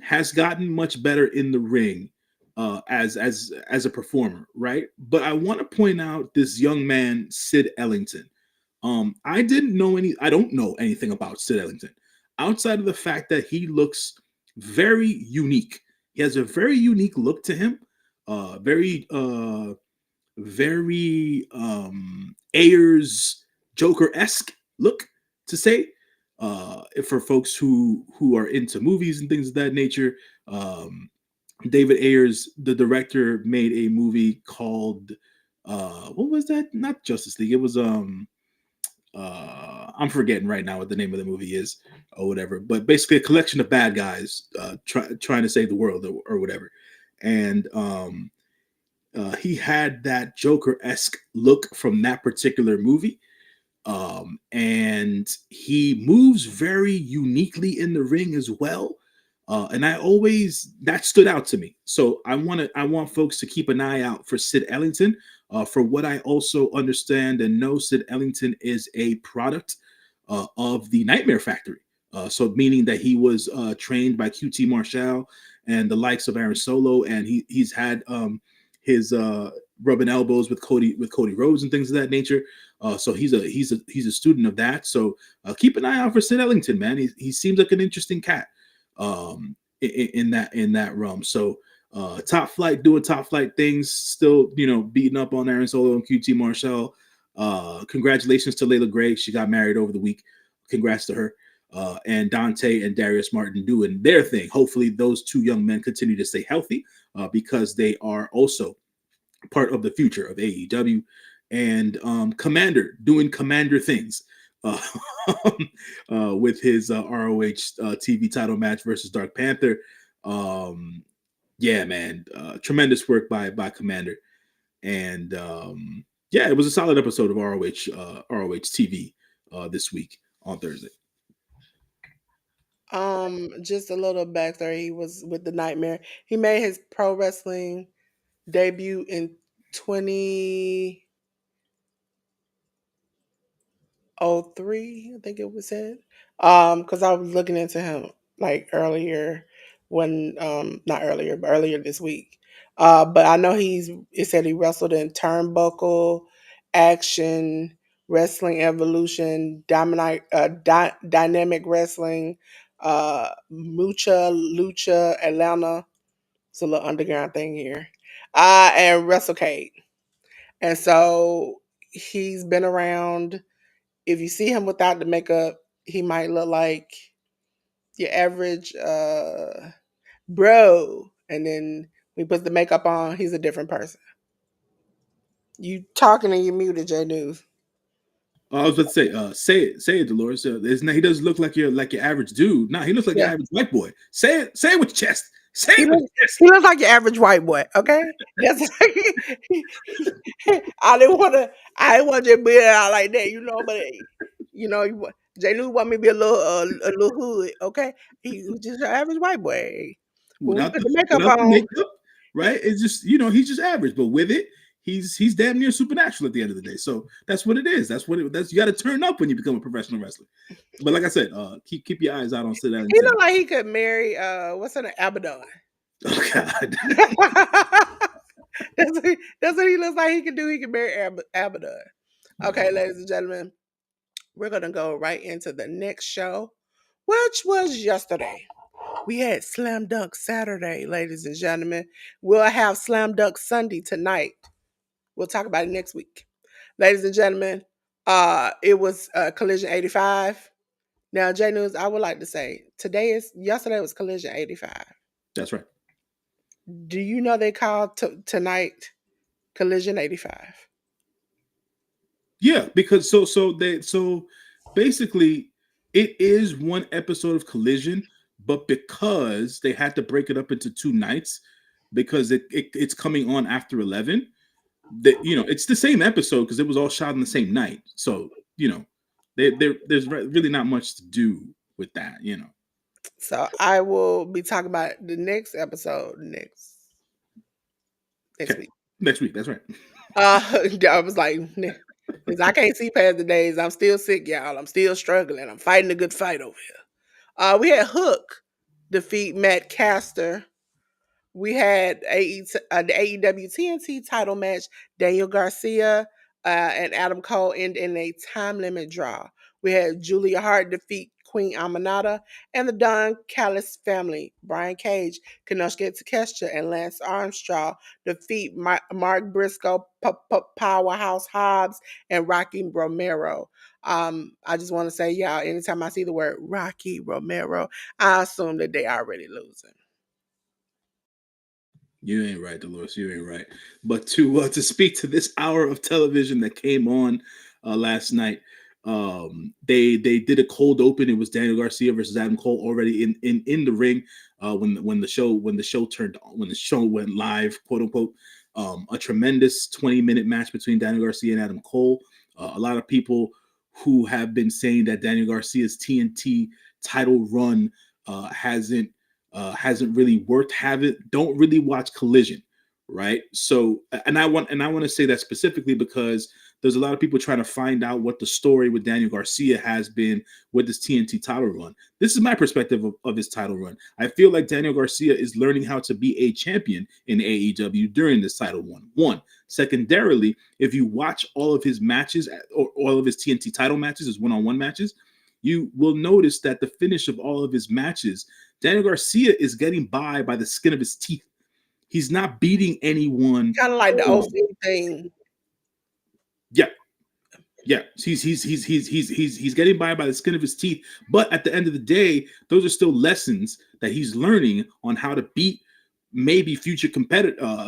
has gotten much better in the ring as a performer, right? But I want to point out this young man, Sid Ellington. I don't know anything about Sid Ellington outside of the fact that he looks very unique. He has a very unique look to him. Very very Ayers Joker esque look to say. For folks who are into movies and things of that nature, David Ayers, the director, made a movie called what was that? Not Justice League. It was I'm forgetting right now what the name of the movie is or whatever. But basically, a collection of bad guys trying to save the world or whatever. And he had that Joker esque look from that particular movie. And he moves very uniquely in the ring as well. And I always that stood out to me. So I want folks to keep an eye out for Sid Ellington. For what I also understand and know, Sid Ellington is a product of the Nightmare Factory. So meaning that he was trained by QT Marshall and the likes of Aaron Solo, and he's had his rubbing elbows with Cody Rhodes and things of that nature. So he's a student of that. So keep an eye out for Sid Ellington, man. He seems like an interesting cat in that realm. So top flight doing top flight things, still beating up on Aaron Solo and QT Marshall. Congratulations to Layla Gray. She got married over the week. Congrats to her. And Dante and Darius Martin doing their thing. Hopefully, those two young men continue to stay healthy because they are also part of the future of AEW. And Commander doing Commander things uh, with his ROH TV title match versus Dark Panther. Yeah, man, tremendous work by Commander. And yeah, it was a solid episode of ROH TV this week on Thursday. Just a little backstory. He was with the Nightmare. He made his pro wrestling debut in 2003, I think it was said. Because I was looking into him like earlier when not earlier, but earlier this week. But I know it said he wrestled in Turnbuckle, Action, Wrestling Evolution, Dynamic Wrestling, Mucha, Lucha, Atlanta. It's a little underground thing here. And WrestleCade. And so he's been around. If you see him without the makeup, he might look like your average bro. And then when he puts the makeup on, he's a different person. You talking and you muted, J.News. I was about to say it, Dolores. He doesn't look like your average dude. Nah, he looks like your Yeah. average white boy. Say it with your chest. Say He it with looks your chest. he looks like your average white boy, okay? That's I didn't want to be out like that, but J New want me to be a little hood, okay? He was just an average white boy. When we put the makeup Without the on, makeup, right? It's just he's just average, but with it, he's damn near supernatural at the end of the day. So that's what it is. That's you got to turn up when you become a professional wrestler. But like I said, keep your eyes out on Sid he Ellington. looked like he could marry what's her name? Abaddon. Oh God. That's what he looks like he can do. He can marry Abaddon. Okay, ladies and gentlemen, we're gonna go right into the next show, which was yesterday. We had Slam Dunk Saturday, ladies and gentlemen. We'll have Slam Dunk Sunday tonight. We'll talk about it next week. Ladies and gentlemen, it was Collision 85. Now, J News, I would like to say yesterday was Collision 85. That's right. Do you know they called tonight Collision 85? Yeah, because so basically it is one episode of Collision, but because they had to break it up into two nights because it's coming on after 11, that it's the same episode because it was all shot on the same night. So, there's really not much to do with that. So I will be talking about the next episode next Okay. week. Next week, that's right. I was like, because I can't see past the days. I'm still sick, y'all. I'm still struggling. I'm fighting a good fight over here. We had Hook defeat Matt Caster. We had the AEW TNT title match. Daniel Garcia and Adam Cole end in a time limit draw. We had Julia Hart defeat Queen Aminata, and the Don Callis family. Brian Cage, Konosuke Takeshita, and Lance Armstrong defeat Mark Briscoe, Powerhouse Hobbs, and Rocky Romero. I just want to say, y'all, anytime I see the word Rocky Romero, I assume that they already losing. You ain't right, Dolores. You ain't right. But to speak to this hour of television that came on last night, they did a cold open. It was Daniel Garcia versus Adam Cole already in the ring when the show turned on, when the show went live, quote unquote. A tremendous 20-minute match between Daniel Garcia and Adam Cole. A lot of people who have been saying that Daniel Garcia's TNT title run hasn't really worked having, don't really watch Collision, right? So and I want to say that specifically because there's a lot of people trying to find out what the story with Daniel Garcia has been with this TNT title run. This is my perspective of his title run. I feel like Daniel Garcia is learning how to be a champion in AEW during this title run. One. Secondarily, if you watch all of his matches or all of his TNT title matches, his one-on-one matches, you will notice that the finish of all of his matches, Daniel Garcia is getting by the skin of his teeth. He's not beating anyone. Kind of like the OC thing. Yeah, yeah, he's getting by the skin of his teeth. But at the end of the day, those are still lessons that he's learning on how to beat maybe future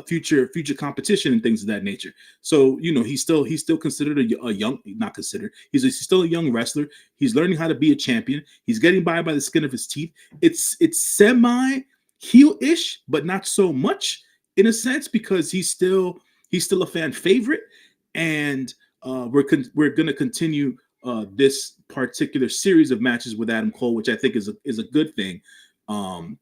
future competition and things of that nature. So he's still considered a young, not considered. He's still a young wrestler. He's learning how to be a champion. He's getting by the skin of his teeth. It's semi heel-ish, but not so much in a sense because he's still a fan favorite, and we're going to continue this particular series of matches with Adam Cole, which I think is a good thing,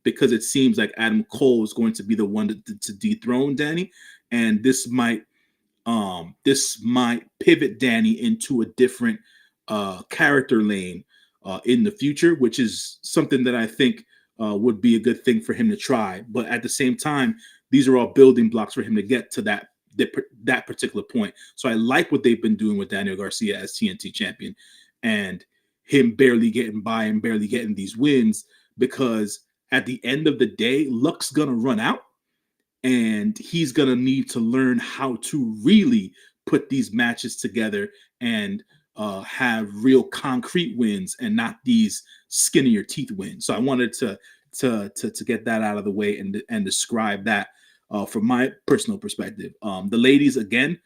because it seems like Adam Cole is going to be the one to dethrone Danny, and this might pivot Danny into a different character lane in the future, which is something that I think would be a good thing for him to try. But at the same time, these are all building blocks for him to get to that particular point. So I like what they've been doing with Daniel Garcia as TNT champion, and him barely getting by and barely getting these wins, because at the end of the day, luck's gonna run out, and he's going to need to learn how to really put these matches together and have real concrete wins and not these skin of your teeth wins. So I wanted to get that out of the way and describe that from my personal perspective. The ladies again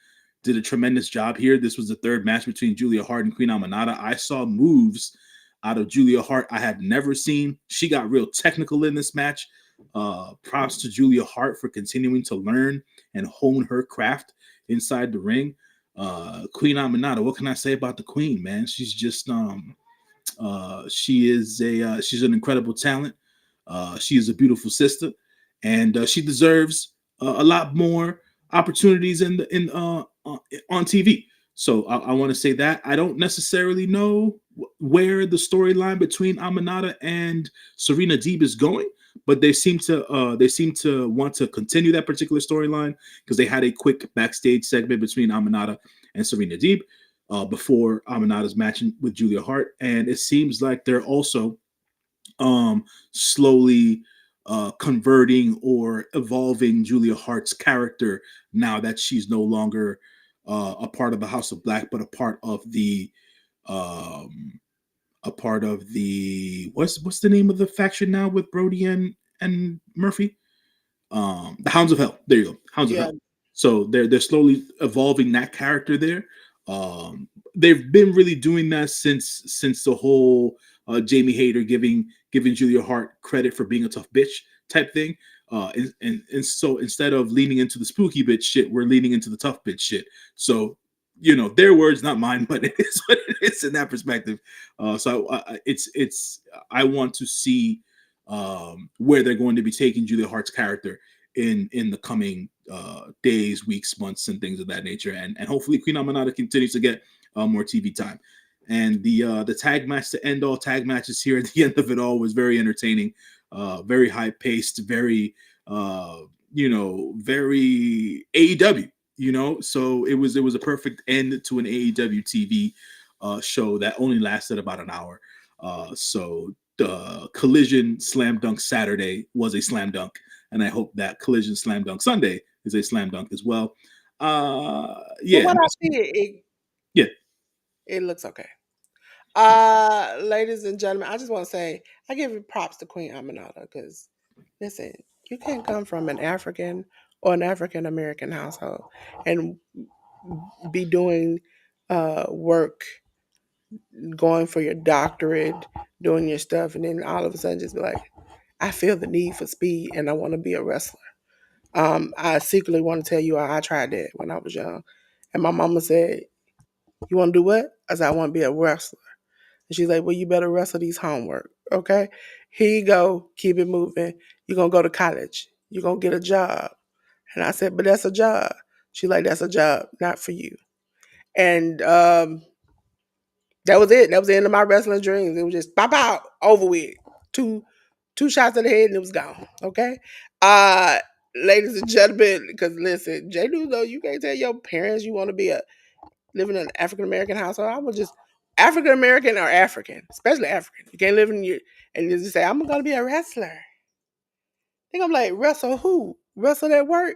did a tremendous job here. This was the third match between Julia Hart and Queen Aminata. I saw moves out of Julia Hart I had never seen. She got real technical in this match. Props to Julia Hart for continuing to learn and hone her craft inside the ring. Queen Aminata, what can I say about the Queen, man? She's just she's an incredible talent. She is a beautiful sister, and she deserves a lot more opportunities on TV. So I want to say that I don't necessarily know where the storyline between Aminata and Serena Deeb is going, but they seem to want to continue that particular storyline, because they had a quick backstage segment between Aminata and Serena Deeb before Aminata's match with Julia Hart, and it seems like they're also slowly converting or evolving Julia Hart's character now that she's no longer a part of the House of Black, but um, a part of the what's the name of the faction now with Brody and Murphy? The Hounds of Hell. There you go, Hounds of Yeah. Hell. So they're slowly evolving that character there. They've been really doing that since the whole Jamie Hayter giving Julia Hart credit for being a tough bitch type thing. And so instead of leaning into the spooky bitch shit, we're leaning into the tough bitch shit. So their words, not mine, but it is what it is in that perspective. So I want to see where they're going to be taking Julia Hart's character in the coming days, weeks, months, and things of that nature, and hopefully Queen Aminata continues to get more TV time. And the tag match to end all tag matches here at the end of it all was very entertaining, very high paced, very very AEW. So it was a perfect end to an AEW TV show that only lasted about an hour. So the Collision Slam Dunk Saturday was a slam dunk, and I hope that Collision Slam Dunk Sunday is a slam dunk as well. From Yeah, what I see, yeah. it looks okay. Ladies and gentlemen, I just want to say I give you props to Queen Aminata because listen, you can't come from an African or an African American household and be doing work, going for your doctorate, doing your stuff, and then all of a sudden just be like, I feel the need for speed and I want to be a wrestler. I secretly want to tell you I tried that when I was young. And my mama said, you want to do what? I said, I want to be a wrestler. And she's like, well, you better wrestle these homework. Okay. Here you go. Keep it moving. You're going to go to college. You're going to get a job. And I said, but that's a job. She's like, that's a job, not for you. And that was it. That was the end of my wrestling dreams. It was just pop out, over with. Two two shots in the head and it was gone. Okay. Uh Ladies and gentlemen, because listen, J.News, though, you can't tell your parents you want to be a living in an African American household. I would just African American or African, especially African. You can't live in your and you just say, I'm gonna be a wrestler. I think I'm like, wrestle who? Wrestle at work?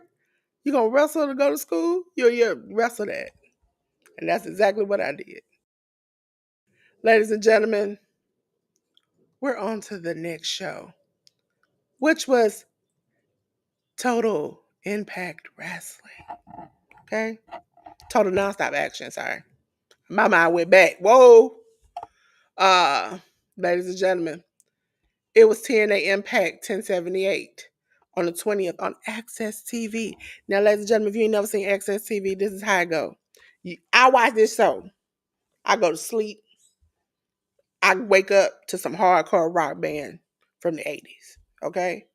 You gonna wrestle to go to school? You're wrestle that. And that's exactly what I did. Ladies and gentlemen, we're on to the next show, which was Total Impact Wrestling. Okay? Total nonstop action, sorry. My mind went back. Whoa. Uh, Ladies and gentlemen, it was TNA Impact 1078 on the 20th on Access TV. Now, ladies and gentlemen, if you ain't never seen Access TV, this is how I go. I watch this show. I go to sleep. I wake up to some hardcore rock band from the 80s. Okay?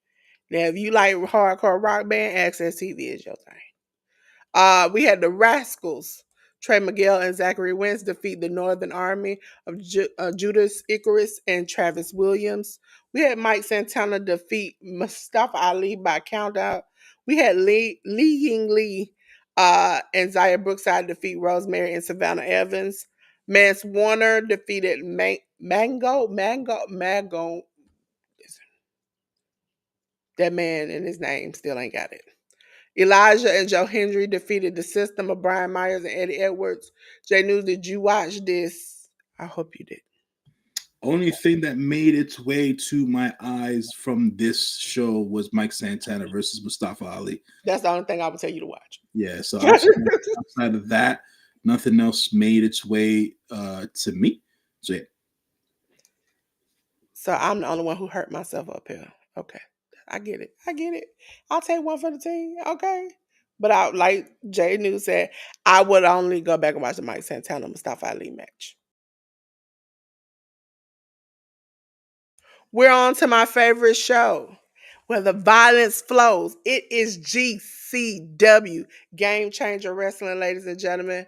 Now, if you like hardcore rock band, Access TV is your thing. We had the Rascals, Trey Miguel and Zachary Wentz defeat the Northern Army of Judas Icarus and Travis Williams. We had Mike Santana defeat Mustafa Ali by countout. We had Lee Ying Lee and Zaya Brookside defeat Rosemary and Savannah Evans. Mance Warner defeated Mango. That man and his name still ain't got it. Elijah and Joe Hendry defeated the System of Brian Myers and Eddie Edwards. J.News, did you watch this? I hope you did. Only thing that made its way to my eyes from this show was Mike Santana versus Mustafa Ali. That's the only thing I would tell you to watch. Yeah, so outside of that, nothing else made its way to me. So yeah. So I'm the only one who hurt myself up here. Okay. I get it. I get it. I'll take one for the team. Okay. But I like J.News said, I would only go back and watch the Mike Santana Mustafa Ali match. We're on to my favorite show where the violence flows. It is GCW, Game Changer Wrestling, ladies and gentlemen.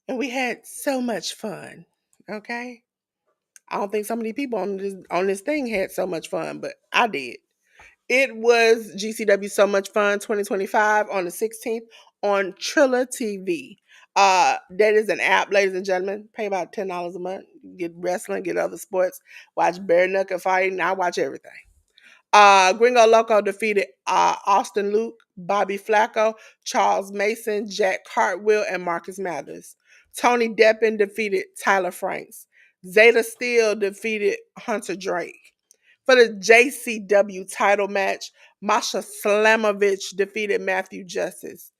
And we had so much fun. Okay? I don't think so many people on this thing had so much fun, but I did. It was GCW So Much Fun 2025 on the 16th on Trilla TV. That is an app, ladies and gentlemen. Pay about $10 a month. Get wrestling, get other sports, watch bare knuckle fighting. I watch everything. Gringo Loco defeated Austin Luke, Bobby Flacco, Charles Mason, Jack Cartwheel, and Marcus Mathers. Tony Deppen defeated Tyler Franks. Zeta Steele defeated Hunter Drake. For the JCW title match, Masha Slamovich defeated Matthew Justice.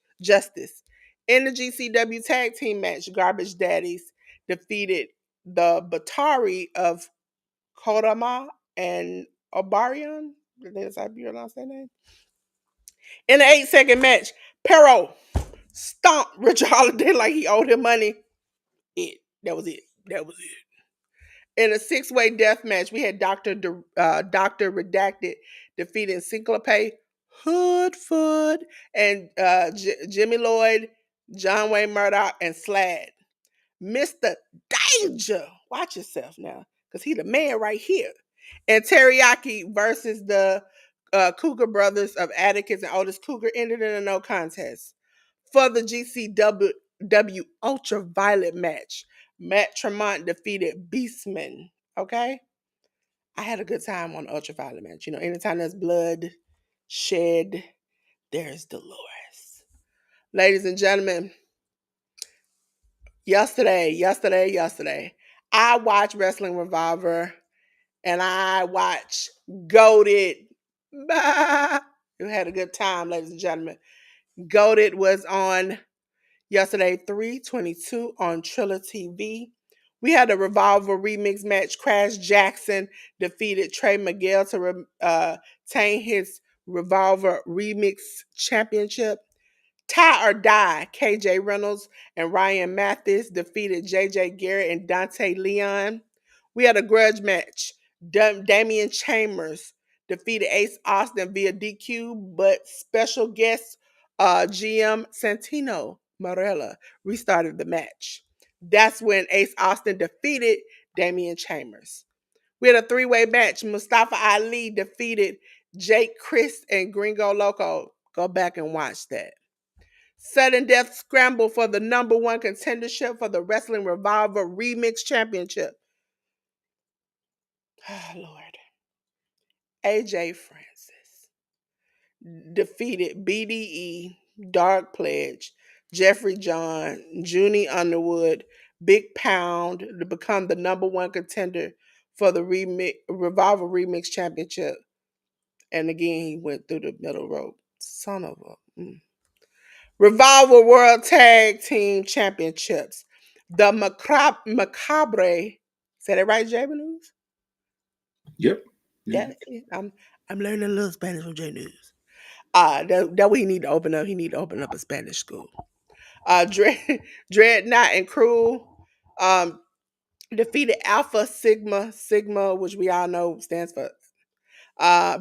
In the GCW tag team match, Garbage Daddies defeated the Batari of Kodama and Obarion. I think that's how you pronounce that name. In the 8-second match, Pero stomped Richard Holiday like he owed him money. That was it. That was it. In a six-way death match, we had Dr. Redacted defeating Synclope, Hoodfoot, and Jimmy Lloyd, John Wayne Murdoch, and Slad. Mr. Danger. Watch yourself now, because he the man right here. And Teriyaki versus the Cougar brothers of Atticus and Otis Cougar ended in a no contest. For the GCW Ultraviolet match, Matt Tremont defeated Beastman Okay? I had a good time on Ultraviolet match. You know, anytime there's blood shed, there's Dolores. Ladies and gentlemen, yesterday, I watched Wrestling Revolver and I watched Goated. Bah! You had a good time, ladies and gentlemen. Goated was on yesterday, 3/22 on Triller TV. We had a Revolver remix match. Crash Jackson defeated Trey Miguel to retain his Revolver remix championship. Tie or Die, KJ Reynolds and Ryan Mathis defeated JJ Garrett and Dante Leon. We had a grudge match. Damian Chambers defeated Ace Austin via DQ, but special guest GM Santino Marella restarted the match. That's when Ace Austin defeated Damian Chambers. We had a three-way match. Mustafa Ali defeated Jake Christ and Gringo Loco. Go back and watch that. Sudden Death Scramble for the number one contendership for the Wrestling Revolver Remix Championship. Oh, Lord. AJ Francis defeated BDE, Dark Pledge, Jeffrey John, Junie Underwood, Big Pound to become the number one contender for the Revolver Remix Championship. And again, he went through the middle rope. Son of a. Revolver World Tag Team Championships. The Macabre. Say that right, J.News? Yep. Yeah, I'm learning a little Spanish from J.News. That way he need to open up. He need to open up a Spanish school. Dreadnought and Cruel defeated Alpha Sigma, which we all know stands for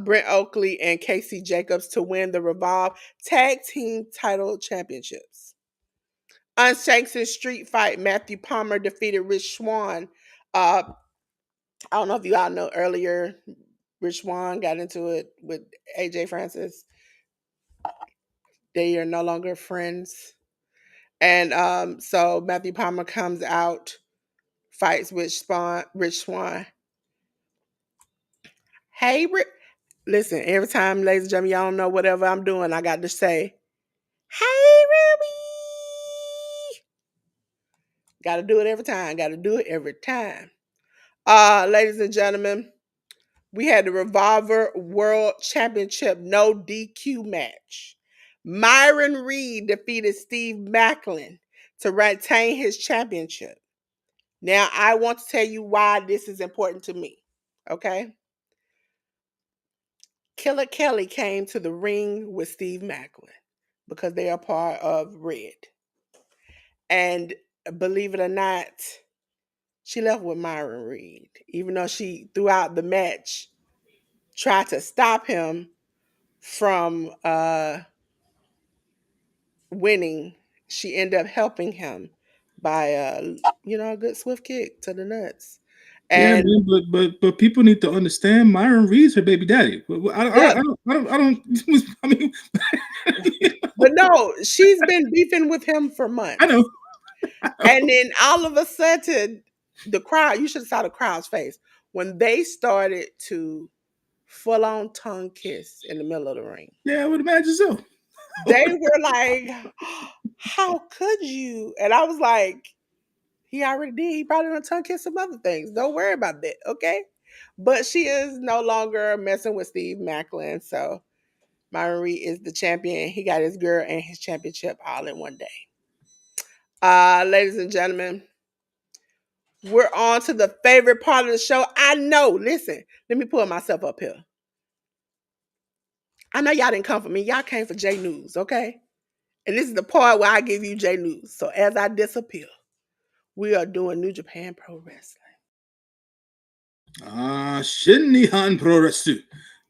Brent Oakley and Casey Jacobs to win the Revolve Tag Team Title Championships. Unsanctioned Street Fight, Matthew Palmer defeated Rich Swann. I don't know if you all know earlier, Rich Swann got into it with AJ Francis. They are no longer friends. And so Matthew Palmer comes out, fights Rich Swann. Hey, listen, every time, ladies and gentlemen, y'all don't know whatever I'm doing, I got to say, hey, Ruby. Got to do it every time. Got to do it every time. Ladies and gentlemen, we had the Revolver World Championship no DQ match. Myron Reed defeated Steve Macklin to retain his championship. Now, I want to tell you why this is important to me. Okay? Killer Kelly came to the ring with Steve Macklin because they are part of Red. And believe it or not, she left with Myron Reed, even though she, throughout the match, tried to stop him from winning. She ended up helping him by a good swift kick to the nuts. Yeah, And man, but people need to understand Myron Reed's her baby daddy. yep, I don't. I mean, but no, she's been beefing with him for I months. know. And then all of a sudden, the crowd, you should have saw the crowd's face when they started to full on tongue kiss in the middle of the ring. Yeah, I would imagine so. They were like, how could you? And I was like, he already did. He probably done tongue kiss some other things. Don't worry about that, okay? But she is no longer messing with Steve Macklin. So Myron Reed is the champion. He got his girl and his championship all in one day. Ladies and gentlemen, we're on to the favorite part of the show. I know. Listen, let me pull myself up here. I know y'all didn't come for me. Y'all came for J.News, okay? And this is the part where I give you J.News. So as I disappear, we are doing New Japan Pro Wrestling. Shin Nihon Pro Wrestling,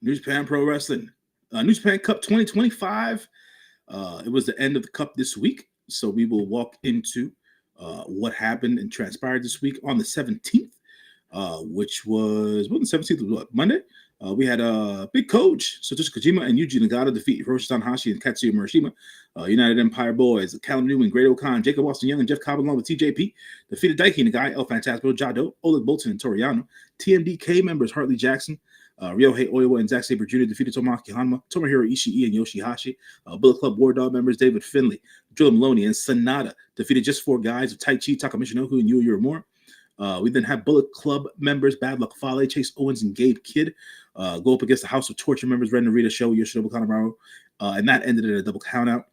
New Japan Pro Wrestling, New Japan Cup 2025. It was the end of the cup this week, so we will walk into what happened and transpired this week on the 17th, which was the 17th was what, Monday. We had Big Coach Satoshi Kojima and Yuji Nagata defeat Hiroshi Tanahashi and Katsuya Murashima. United Empire Boys, Callum Newman, Great O'Khan, Jacob Austin Young, and Jeff Cobb along with TJP defeated Daiki Nagai, El Fantasmo, Jado, Oleg Bolton, and Toriano. TMDK members Hartley Jackson, Ryohei Oiwa, and Zack Sabre Jr. defeated Tomoaki Hanma, Tomohiro Ishii, and Yoshihashi. Bullet Club War Dog members David Finlay, Joe Maloney, and Sonata defeated just four guys of Tai Chi, Takamichinoku, and Yu Uemura. We then have Bullet Club members Bad Luck Fale, Chase Owens, and Gabe Kidd go up against the House of Torture members Ren Narita, Show, Yoshinobu Kanemaru, and that ended in a double countout.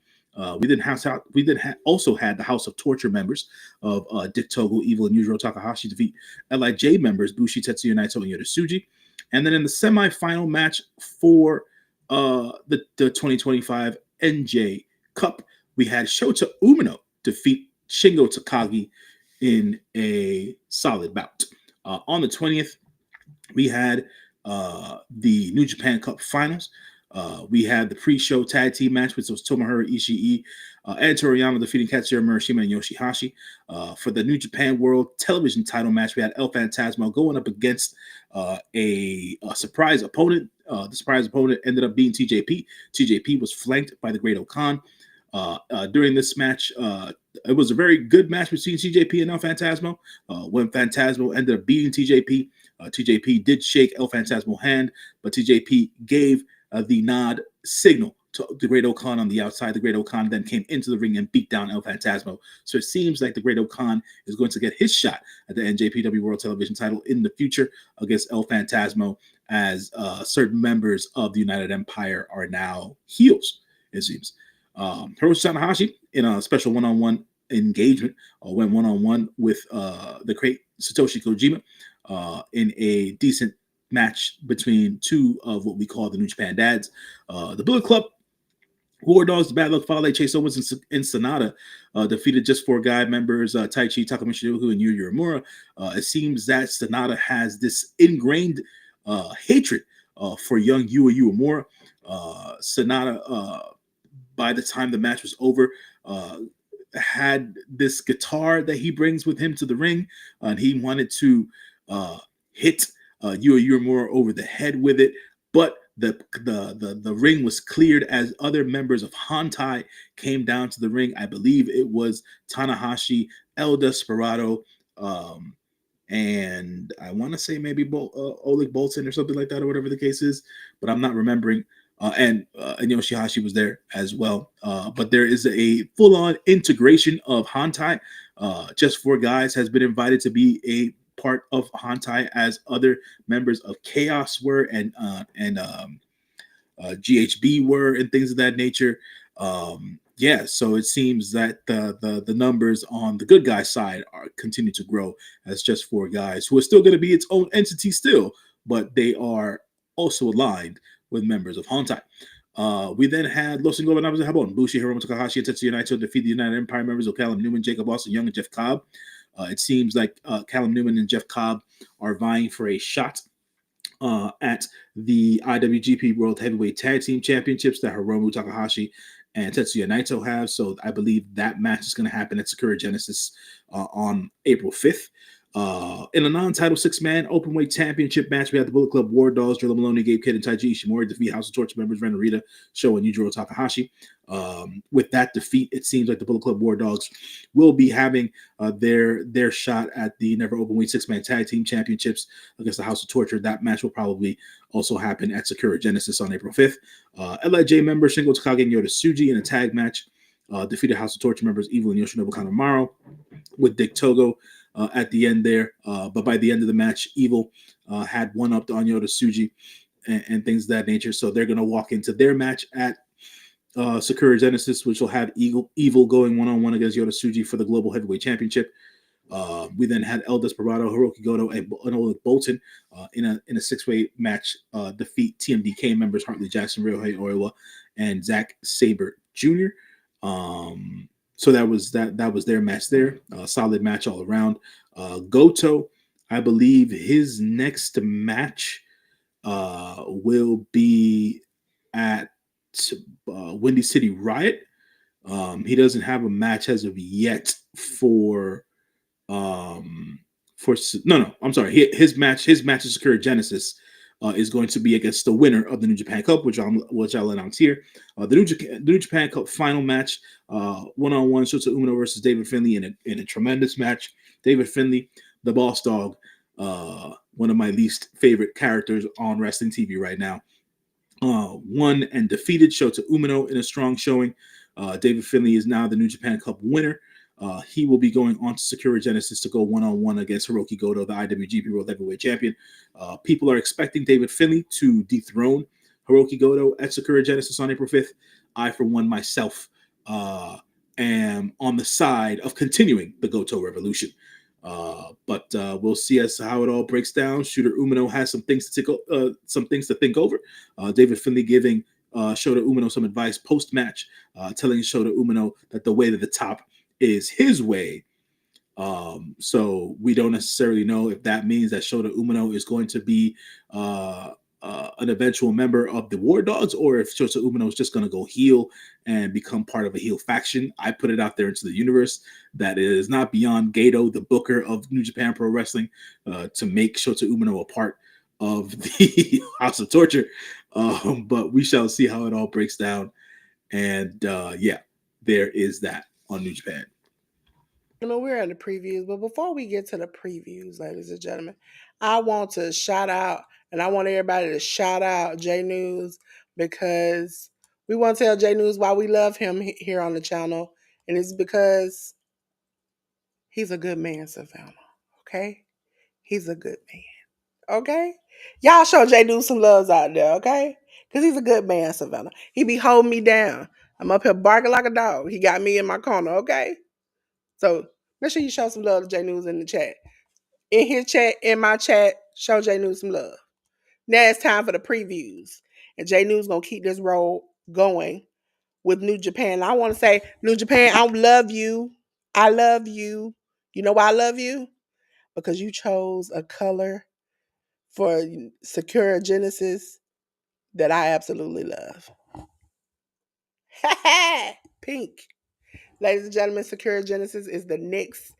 We then also had the House of Torture members of Dick Togo, Evil, and Yujiro Takahashi defeat LIJ members Bushi, Tetsuya Naito, and Yota Tsuji. And then in the semifinal match for the 2025 NJ Cup, we had Shota Umino defeat Shingo Takagi in a solid bout. On the 20th, we had the New Japan Cup Finals. We had the pre-show tag team match, which was Tomohiro Ishii and Toriyama defeating Katsuya Murashima and Yoshihashi. For the New Japan World Television title match, we had El Phantasmo going up against a surprise opponent. The surprise opponent ended up being TJP. TJP was flanked by the Great O'Khan. During this match, it was a very good match between TJP and El Phantasmo. When Phantasmo ended up beating TJP, TJP did shake El Phantasmo's hand, but TJP gave the nod signal to the Great O'Khan on the outside. The Great O'Khan then came into the ring and beat down El Phantasmo. So it seems like the Great O'Khan is going to get his shot at the NJPW World Television title in the future against El Phantasmo, as certain members of the United Empire are now heels, it seems. Hiroshi Tanahashi in a special one-on-one engagement went one-on-one with the great Satoshi Kojima in a decent match between two of what we call the New Japan Dads. The Bullet Club War Dogs, the Bad Luck Fale, Chase Owens, and Sonata defeated just four guy members, Tai Chi, Takamichinoku, and Yu Uemura. It seems that Sonata has this ingrained hatred for young Yu Uemura. Sonata, by the time the match was over, had this guitar that he brings with him to the ring, and he wanted to hit Yu Uemura over the head with it, but the ring was cleared as other members of Hantai came down to the ring. I believe it was Tanahashi, El Desperado, and I want to say maybe Oleg Bolton or something like that, or whatever the case is, but I'm not remembering. And Yoshihashi was there as well. But there is a full-on integration of Hantai. Just Four Guys has been invited to be a part of Hantai, as other members of Chaos were, and GHB were, and things of that nature. Yeah, so it seems that the numbers on the good guy side are continue to grow, as Just Four Guys, who are still going to be its own entity still, but they are also aligned with members of Hantai. We then had Los Ingobernables de Jabon, Bushi, Hiromu Takahashi, and Tetsuya Naito defeat the United Empire members of Callum Newman, Jacob Austin Young, and Jeff Cobb. It seems like Callum Newman and Jeff Cobb are vying for a shot at the IWGP World Heavyweight Tag Team Championships that Hiromu Takahashi and Tetsuya Naito have. So I believe that match is going to happen at Sakura Genesis on April 5th. In a non-title six-man openweight championship match, we had the Bullet Club War Dogs, Drilla Maloney, Gabe Kidd, and Taiji Ishimori defeat House of Torture members Ren Narita, Show, and Yujiro Takahashi. With that defeat, it seems like the Bullet Club War Dogs will be having their shot at the Never Openweight six-man tag team championships against the House of Torture. That match will probably also happen at Sakura Genesis on April 5th. LIJ members Shingo Takagi and Yota Tsuji in a tag match defeated House of Torture members Evil and Yoshinobu Kanemaru with Dick Togo at the end there. But by the end of the match, Evil had one-upped on Yota Tsuji and things of that nature. So they're going to walk into their match at Sakura Genesis, which will have Evil going one-on-one against Yota Tsuji for the Global Heavyweight Championship. We then had El Desperado, Hiroki Goto, and Oleg Bolton in a six-way match defeat TMDK members Hartley Jackson, Ryohei Oiwa, and Zack Sabre Jr. So that was their match there. Solid match all around. Goto, I believe his next match will be at Windy City Riot. He doesn't have a match as of yet for I'm sorry. His match is Sakura Genesis. is going to be against the winner of the New Japan Cup, which I'll announce here. The New Japan Cup final match, one on one, Shota Umino versus David Finlay in a tremendous match. David Finlay, the Boss Dog, one of my least favorite characters on wrestling TV right now, won and defeated Shota Umino in a strong showing. David Finlay is now the New Japan Cup winner. He will be going on to Sakura Genesis to go one-on-one against Hiroki Goto, the IWGP World Heavyweight Champion. People are expecting David Finlay to dethrone Hiroki Goto at Sakura Genesis on April 5th. I, for one, myself, am on the side of continuing the Goto Revolution. But we'll see as to how it all breaks down. Shooter Umino has some things to think over. David Finlay giving Shota Umino some advice post-match, telling Shota Umino that the way to the top is his way. So we don't necessarily know if that means that Shota Umino is going to be an eventual member of the War Dogs, or if Shota Umino is just going to go heel and become part of a heel faction. I put it out there into the universe that it is not beyond Gato, the booker of New Japan Pro Wrestling, to make Shota Umino a part of the House of Torture. But we shall see how it all breaks down. And yeah, there is that on New Japan. We're in the previews, but before we get to the previews, ladies and gentlemen, I want to shout out, and I want everybody to shout out J.News, because we want to tell J.News why we love him here on the channel, and it's because he's a good man, Savannah. Okay? He's a good man. Okay? Y'all show J.News some loves out there, okay? Because he's a good man, Savannah. He be holding me down. I'm up here barking like a dog. He got me in my corner, okay? So make sure you show some love to J.News in the chat. In his chat, in my chat, show J.News some love. Now it's time for the previews. And J.News gonna keep this roll going with New Japan. I want to say, New Japan, I love you. I love you. You know why I love you? Because you chose a color for Sakura Genesis that I absolutely love. Pink. Ladies and gentlemen, Sakura Genesis is the next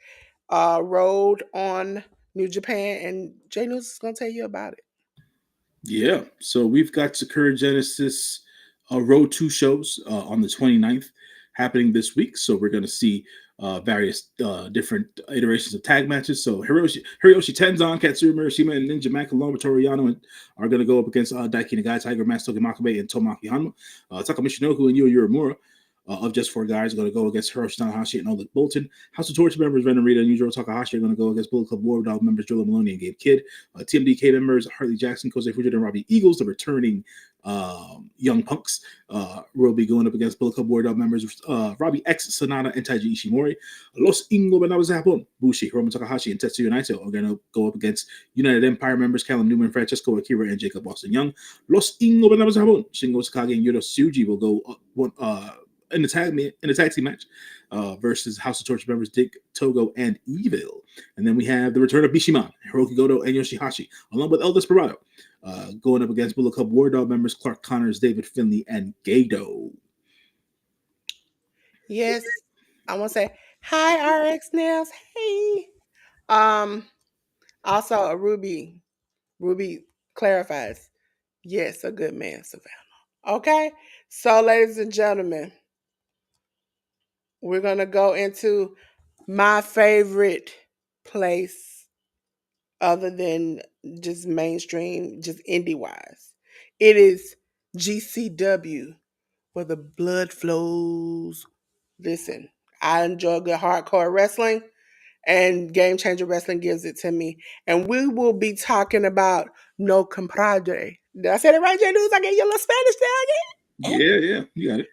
road on New Japan, and J.News is gonna tell you about it. Yeah, so we've got Sakura Genesis Road 2 shows on the 29th happening this week. So we're going to see various different iterations of tag matches. So Hiroshi Tenzan, Katsura Murashima, and Ninja Mac along with Toriano are going to go up against Daiki Nagai, Tiger Mask, Togi Makabe, and Tomoaki Hanma. Taka Michinoku and Yu Uemura of Just Four Guys are going to go against Hiroshi Tanahashi and Oleg Bolton. House of Torture members Ren Narita and Yujiro Takahashi are going to go against Bullet Club War Dog members Joe Maloney and Gabe Kidd. TMDK members Harley Jackson, Kosei Fujita, and Robbie Eagles, the returning Young Punks, will be going up against Bullet Club War Dog members Robbie X, Sonata, and Taiji Ishimori. Los Ingobernables de Japón, Bushi, Hiromu Takahashi, and Tetsuya Naito are going to go up against United Empire members Callum Newman, Francesco Akira, and Jacob Austin Young. Los Ingobernables de Japón, Shingo Sakagi and Yuro Tsuji will go in the tag team match versus House of Torture members Dick, Togo, and Evil. And then we have the return of Bishiman, Hiroki Goto, and Yoshihashi, along with El Desperado, going up against Bullet Club War Dog members Clark Connors, David Finlay, and Gato. Yes, I want to say hi, RX Nails. Hey. Also, a Ruby clarifies. Yes, a good man, Savannah. Okay. So, ladies and gentlemen, we're gonna go into my favorite place other than just mainstream, just indie wise. It is GCW, where the blood flows. Listen, I enjoy good hardcore wrestling, and Game Changer Wrestling gives it to me. And we will be talking about No Compadre. Did I say that right, J News? I gave you a little Spanish there again. Yeah, you got it.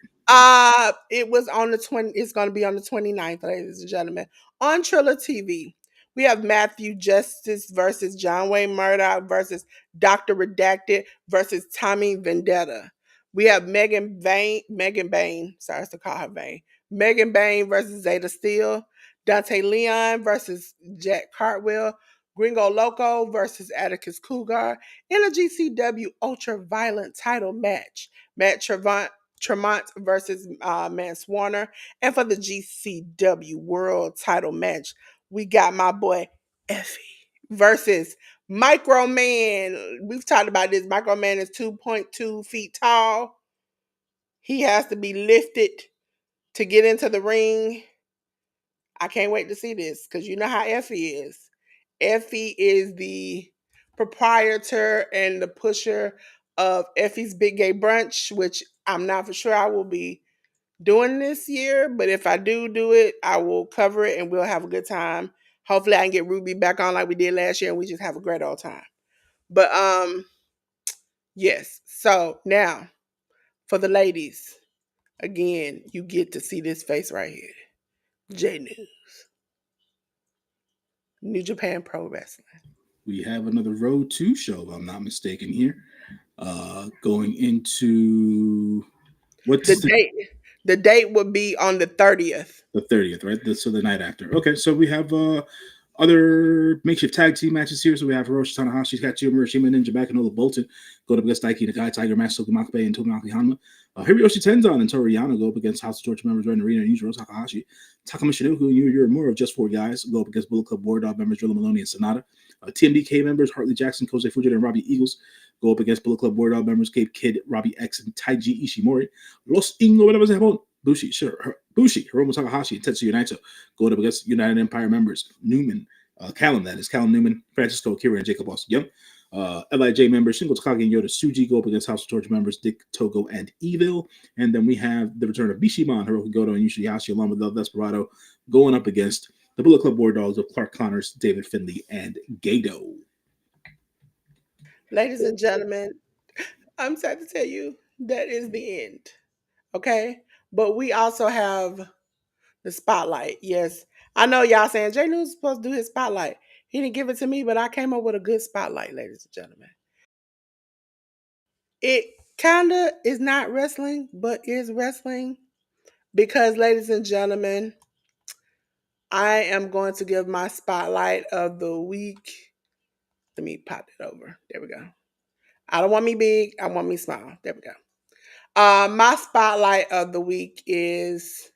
It was on the 20, it's gonna be on the 29th, ladies and gentlemen. On Triller TV. We have Matthew Justice versus John Wayne Murdoch versus Dr. Redacted versus Tommy Vendetta. We have Megan Bain, sorry to call her Bain. Megan Bain versus Zeta Steele. Dante Leon versus Jack Cartwheel. Gringo Loco versus Atticus Cougar in a GCW Ultra Violent title match. Matt Tremont versus Mance Warner. And for the GCW World title match, we got my boy Effie versus Micro Man. We've talked about this. Micro Man is 2.2 feet tall. He has to be lifted to get into the ring. I can't wait to see this because you know how Effie is. Effie is the proprietor and the pusher of Effie's Big Gay Brunch, which I'm not for sure I will be doing this year, but if I do it, I will cover it and we'll have a good time. Hopefully I can get Ruby back on like we did last year and we just have a great old time. But yes. So now for the ladies, again, you get to see this face right here. J.News, New Japan Pro Wrestling. We have another Road 2 show, if I'm not mistaken, here. Going into The what's date the date would be on the 30th. the 30th, right? So the night after. Okay, so we have other makeshift tag team matches here. So we have Hiroshi Tanahashi, Katsuyori Murashima, Ninja Mack, and Ola Bolton go up against Daiki Nakai, Tiger Mask, Soki Makabe, and Tomoaki Hanma. Hiroshi Tenzan and Toru Yano go up against House of Torture members Ren Arena and Yujiro Takahashi. Takuma Shinoku and Yu Uemura of Just Four Guys go up against Bullet Club War Dog members Drilla Maloney and Sonata. TMDK members Hartley Jackson, Kosei Fujita, and Robbie Eagles go up against Bullet Club War Dog members Cape Kid, Robbie X, and Taiji Ishimori. Los Ingobernables de Japón. Bushi, Hiromu Takahashi, and Tetsuya Naito going up against United Empire members Newman, Callum, that is Callum Newman, Francisco Akira, and Jacob Austin Young. LIJ members Shingo Takagi and Yota Tsuji go up against House of Torture members Dick Togo and Evil. And then we have the return of Bishiman, Hiroki Goto, and Yoshihashi, along with El Desperado, going up against the Bullet Club War Dogs of Clark Connors, David Finley, and Gato. Ladies and gentlemen, I'm sad to tell you that is the end. Okay? But we also have the spotlight. Yes. I know y'all saying Jay News is supposed to do his spotlight. He didn't give it to me, but I came up with a good spotlight, ladies and gentlemen. It kinda is not wrestling, but is wrestling. Because, ladies and gentlemen, I am going to give my spotlight of the week. Let me pop it over. There we go. I don't want me big, I want me small. There we go. My spotlight of the week is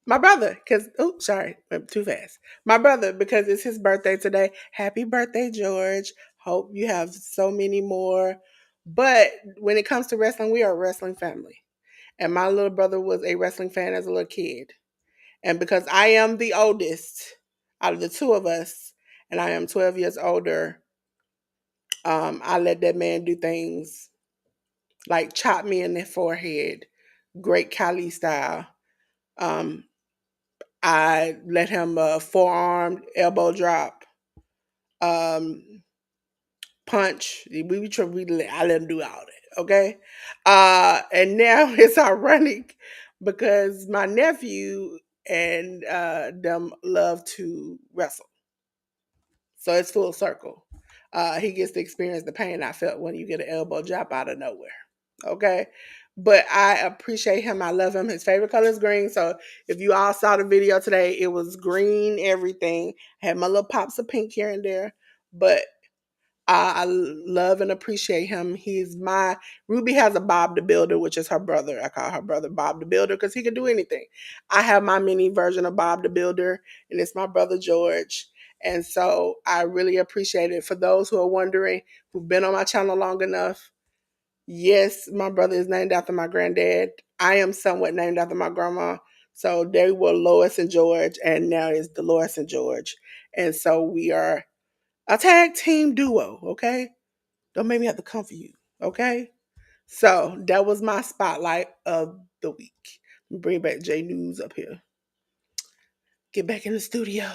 my brother, because sorry, went too fast. My brother, because it's his birthday today. Happy birthday, George. Hope you have so many more. But when it comes to wrestling, we are a wrestling family. And my little brother was a wrestling fan as a little kid. And because I am the oldest out of the two of us, and I am 12 years older, I let that man do things like chop me in the forehead, great Khali style. Um, I let him forearm elbow drop, um, punch. I let him do all that. Okay, and now it's ironic because my nephew and them love to wrestle, so it's full circle. He gets to experience the pain I felt when you get an elbow drop out of nowhere. Okay. But I appreciate him. I love him. His favorite color is green. So if you all saw the video today, it was green, everything. I had my little pops of pink here and there. But I love and appreciate him. He's my Ruby has a Bob the Builder, which is her brother. I call her brother Bob the Builder because he can do anything. I have my mini version of Bob the Builder, and it's my brother George. And so I really appreciate it. For those who are wondering, who've been on my channel long enough, yes, my brother is named after my granddad. I am somewhat named after my grandma. So they were Lois and George, and now it's Dolores and George. And so we are a tag team duo, okay? Don't make me have to come for you, okay? So that was my spotlight of the week. Bring back J News up here. Get back in the studio.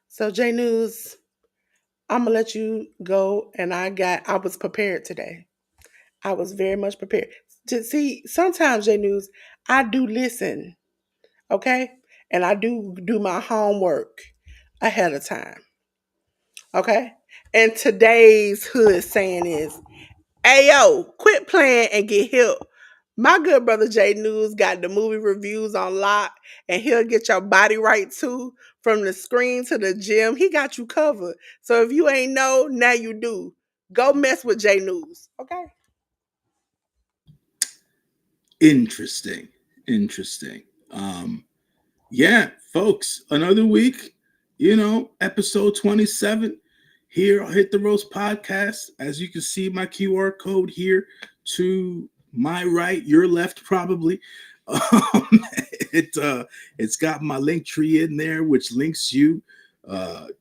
So J News, I'm gonna let you go, and I was prepared today. I was very much prepared. To see, sometimes J News, I do listen, okay? And I do my homework ahead of time. Okay? And today's hood saying is, hey yo, quit playing and get help. My good brother J News got the movie reviews on lock, and he'll get your body right too. From the screen to the gym, he got you covered. So if you ain't know, now you do. Go mess with J News. Okay? Interesting. Yeah, folks, another week. episode 27 here on Hit the Roast podcast. As you can see, my QR code here to my right, your left, probably. Um, it it's got my link tree in there, which links you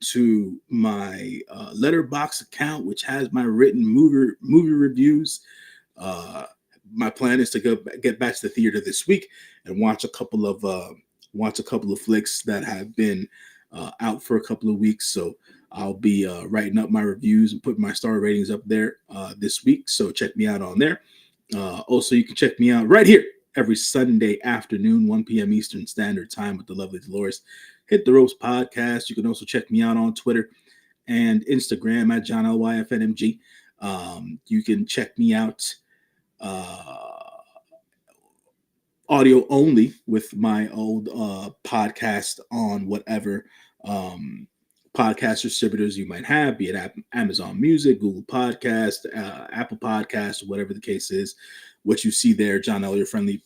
to my letterbox account, which has my written movie reviews. uh, my plan is to get back to the theater this week and watch a couple of flicks that have been out for a couple of weeks. So I'll be writing up my reviews and putting my star ratings up there this week. So check me out on there. Also, you can check me out right here every Sunday afternoon, 1 p.m. Eastern Standard Time with the lovely Dolores. Hit the Roast Podcast. You can also check me out on Twitter and Instagram at John LYFNMG. You can check me out uh, audio only with my old podcast on whatever um, podcast distributors you might have, be it Amazon Music, Google Podcast, Apple Podcast, whatever the case is. What you see there, John L., your friendly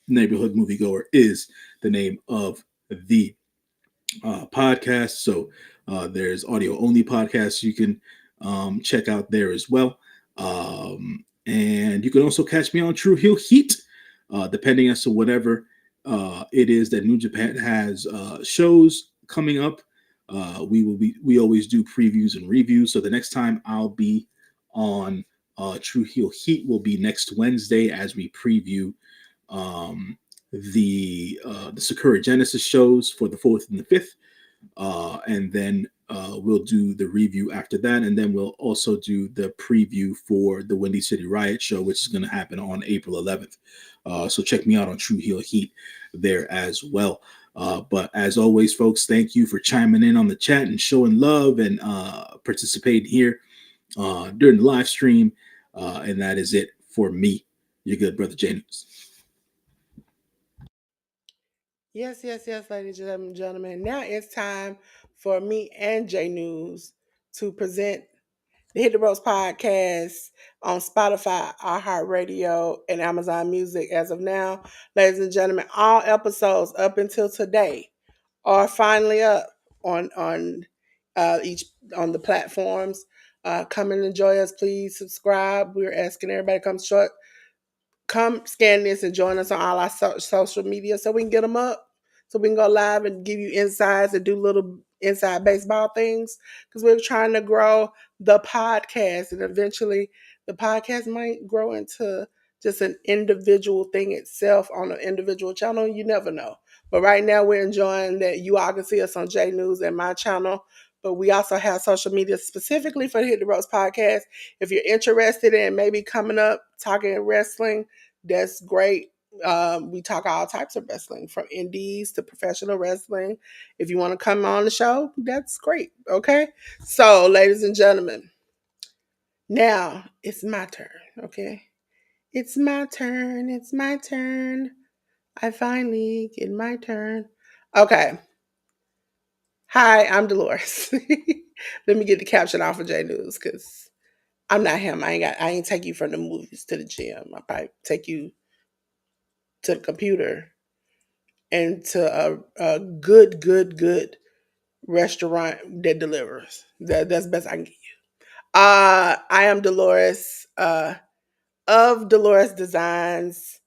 neighborhood moviegoer, is the name of the podcast. So there's audio only podcasts you can check out there as well. And you can also catch me on True Heel Heat, depending as to whatever it is that New Japan has shows coming up. We always do previews and reviews. So the next time I'll be on True Heel Heat will be next Wednesday as we preview um, the Sakura Genesis shows for the 4th and the 5th. And then we'll do the review after that, and then we'll also do the preview for the Windy City Riot show, which is going to happen on April 11th. So check me out on True Heel Heat there as well. But as always, folks, thank you for chiming in on the chat and showing love and participating here during the live stream. And that is it for me, your good brother J.News. Yes, yes, yes, ladies and gentlemen. Now it's time for me and J.News to present the Hit the Roast podcast on Spotify, iHeartRadio, and Amazon Music as of now. Ladies and gentlemen, all episodes up until today are finally up on each on the platforms. Come and enjoy us, please subscribe. We're asking everybody to come scan this and join us on all our social media so we can get them up, so we can go live and give you insights and do little inside baseball things, because we're trying to grow the podcast, and eventually the podcast might grow into just an individual thing itself on an individual channel. You never know. But right now we're enjoying that you all can see us on J News and my channel. But we also have social media specifically for the Hit the Roast podcast. If you're interested in maybe coming up talking wrestling, that's great. We talk all types of wrestling, from indies to professional wrestling. If you want to come on the show, that's great. Okay. So, ladies and gentlemen, now it's my turn. Okay. It's my turn. It's my turn. I finally get my turn. Okay. Hi, I'm Dolores. Let me get the caption off of J News, because I'm not him. I ain't take you from the movies to the gym. I probably take you to the computer and to a good restaurant that delivers. That's the best I can give you. I am Dolores of Dolores Designs.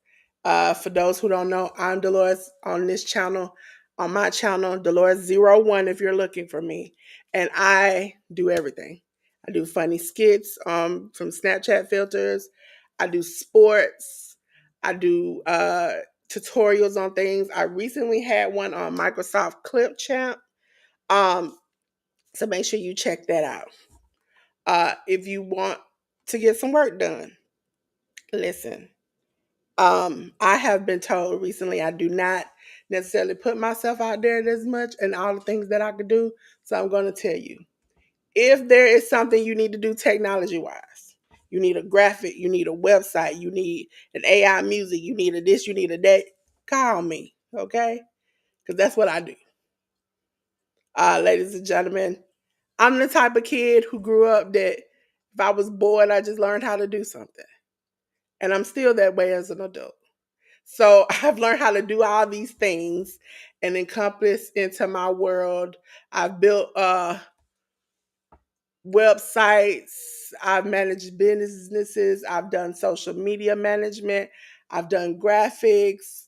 For those who don't know, I'm Dolores on this channel, on my channel, Dolores01 if you're looking for me. And I do everything. I do funny skits from Snapchat filters. I do sports. I do tutorials on things. I recently had one on Microsoft Clip Champ. Um, so make sure you check that out. If you want to get some work done, listen. I have been told recently I do not necessarily put myself out there as much and all the things that I could do. So I'm going to tell you, if there is something you need to do technology wise, you need a graphic, you need a website, you need an AI music, you need a this, you need a that, call me, okay? Because that's what I do. Ladies and gentlemen, I'm the type of kid who grew up that if I was bored, I just learned how to do something. And I'm still that way as an adult. So I've learned how to do all these things and encompass into my world. I've built websites, I've managed businesses, I've done social media management, I've done graphics,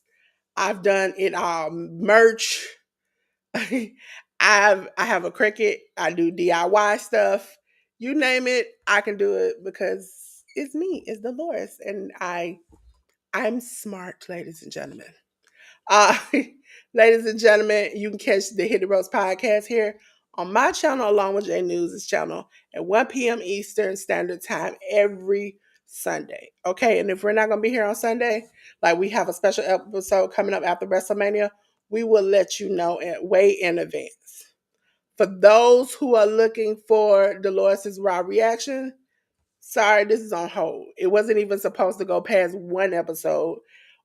I've done it all, merch. I have a Cricut, I do DIY stuff. You name it, I can do it because it's me, it's Dolores, and I'm smart, ladies and gentlemen. Uh, ladies and gentlemen, you can catch the Hit the Roast podcast here on my channel along with J.News' channel at 1 p.m. Eastern Standard Time every Sunday. Okay, and if we're not going to be here on Sunday, like we have a special episode coming up after WrestleMania, we will let you know way in advance. For those who are looking for Dolores' raw reaction, sorry, this is on hold. It wasn't even supposed to go past one episode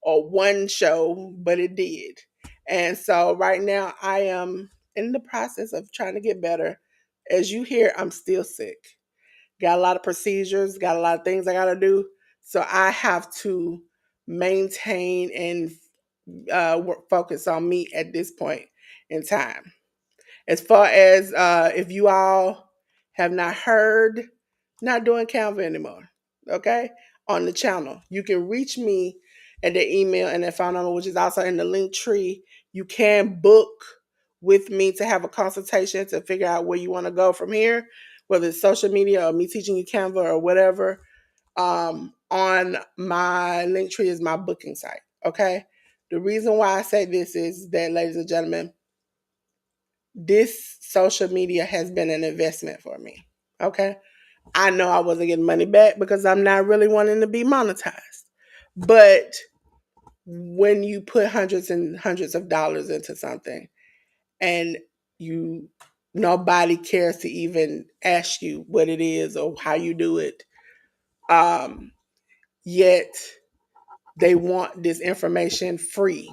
or one show, but it did. And so right now I am in the process of trying to get better. As you hear, I'm still sick. Got a lot of procedures, got a lot of things I got to do. So I have to maintain and focus on me at this point in time. As far as if you all have not heard, not doing Canva anymore. Okay, on the channel, you can reach me at the email and the phone number, which is also in the link tree. You can book with me to have a consultation to figure out where you want to go from here, whether it's social media or me teaching you Canva or whatever. On my link tree is my booking site. Okay, the reason why I say this is that, ladies and gentlemen, this social media has been an investment for me. Okay. I know I wasn't getting money back because I'm not really wanting to be monetized. But when you put hundreds and hundreds of dollars into something and you nobody cares to even ask you what it is or how you do it, um, yet they want this information free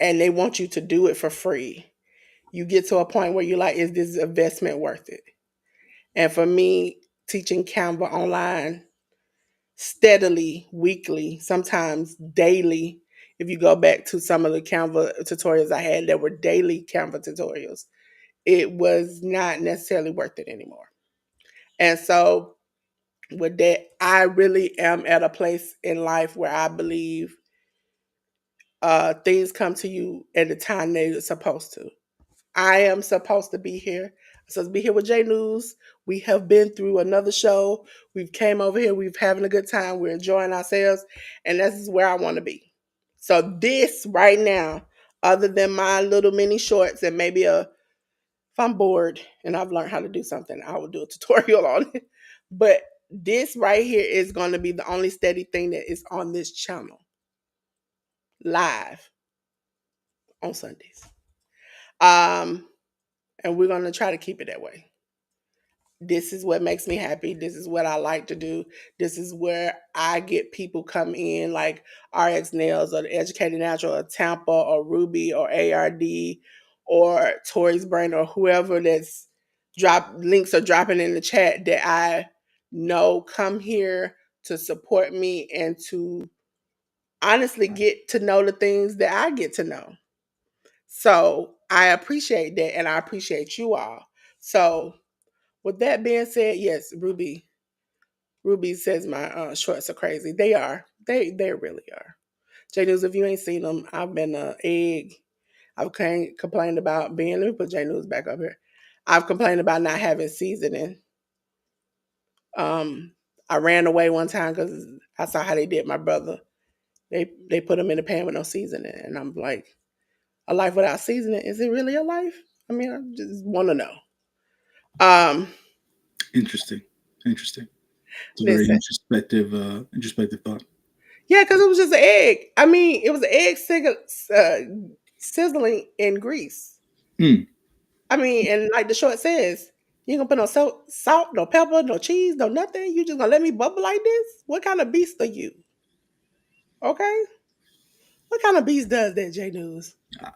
and they want you to do it for free. You get to a point where you're like, is this investment worth it? And for me, teaching Canva online steadily, weekly, sometimes daily, if you go back to some of the Canva tutorials I had that were daily Canva tutorials, it was not necessarily worth it anymore. And so, with that, I really am at a place in life where I believe things come to you at the time they're supposed to. I am supposed to be here. I'm supposed to be here with J News. We have been through another show. We've came over here. We've having a good time. We're enjoying ourselves, and this is where I want to be. So this right now, other than my little mini shorts and maybe if I'm bored and I've learned how to do something, I will do a tutorial on it. But this right here is going to be the only steady thing that is on this channel live on Sundays. Um, and we're going to try to keep it that way. This is what makes me happy. This is what I like to do. This is where I get people come in like RX Nails or the Educated Natural or Tampa or Ruby or ARD or Tori's Brain or whoever that's links are dropping in the chat that I know come here to support me and to honestly get to know the things that I get to know. So I appreciate that and I appreciate you all. So with that being said, yes, Ruby says my shorts are crazy. They are. They really are. J News, if you ain't seen them, I've been egg. I've complained about being. Let me put J News back up here. I've complained about not having seasoning. I ran away one time because I saw how they did my brother. They put him in a pan with no seasoning, and I'm like, a life without seasoning, is it really a life? I mean, I just want to know. Um, Interesting. Interesting. It's a very listen, introspective thought. yeah, because it was just an egg. I mean, it was an egg sizzling in grease. Mm. I mean, and like the short says, you ain't gonna put no salt, no pepper, no cheese, no nothing. You just gonna let me bubble like this? What kind of beast are you? Okay, what kind of beast does that, J News? Uh,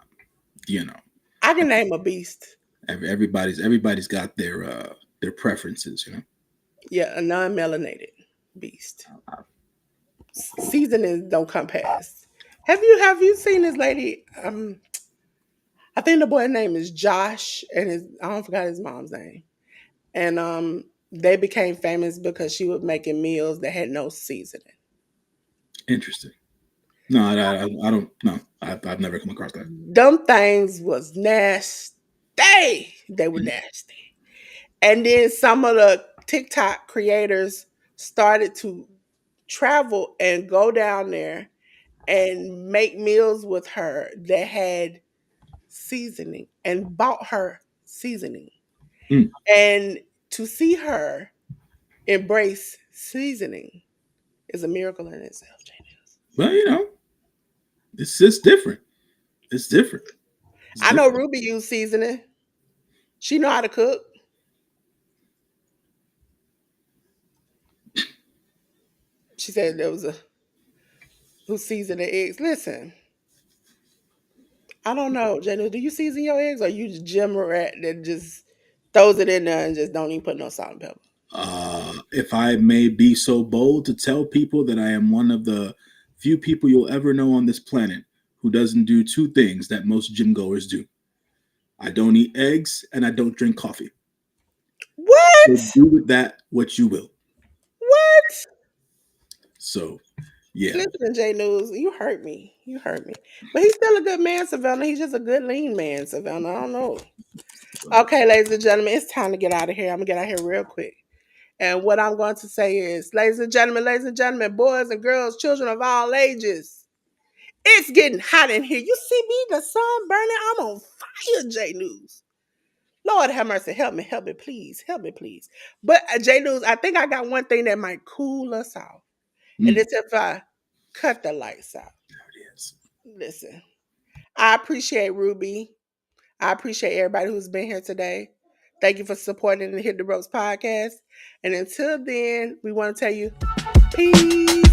you know, I can name a beast. everybody's got their preferences. Yeah, a non-melanated beast. seasonings don't come past. Have you seen this lady? I think the boy's name is Josh, and I don't forgot his mom's name. And they became famous because she was making meals that had no seasoning. Interesting. No, I don't. No, I've never come across that. Them things was nasty. They were nasty. And then some of the TikTok creators started to travel and go down there and make meals with her that had seasoning and bought her seasoning. Mm. And to see her embrace seasoning is a miracle in itself, J.News. Well, it's just different. It's different. It's I know different. Ruby used seasoning. She know how to cook. She said there was a who seasoned the eggs. Listen, I don't know, J.News. Do you season your eggs, or you just gym rat that just throws it in there and just don't even put no salt and pepper? If I may be so bold to tell people that I am one of the few people you'll ever know on this planet who doesn't do two things that most gym goers do. I don't eat eggs and I don't drink coffee. So What? do with that what you will. What? So, yeah. Listen, J.News, you hurt me. You hurt me. But he's still a good man, Savannah. He's just a good lean man, Savannah. I don't know. Okay, ladies and gentlemen, it's time to get out of here. I'm gonna get out of here real quick. And what I'm going to say is, ladies and gentlemen, boys and girls, children of all ages, it's getting hot in here. You see me, the sun burning. I'm on fire, J.News. Lord have mercy. Help me, please. Help me, please. But J.News, I think I got one thing that might cool us off. And Mm, it's if I cut the lights out. there it is. Listen, I appreciate Ruby. I appreciate everybody who's been here today. Thank you for supporting the Hit the Ropes podcast. And until then, we want to tell you peace.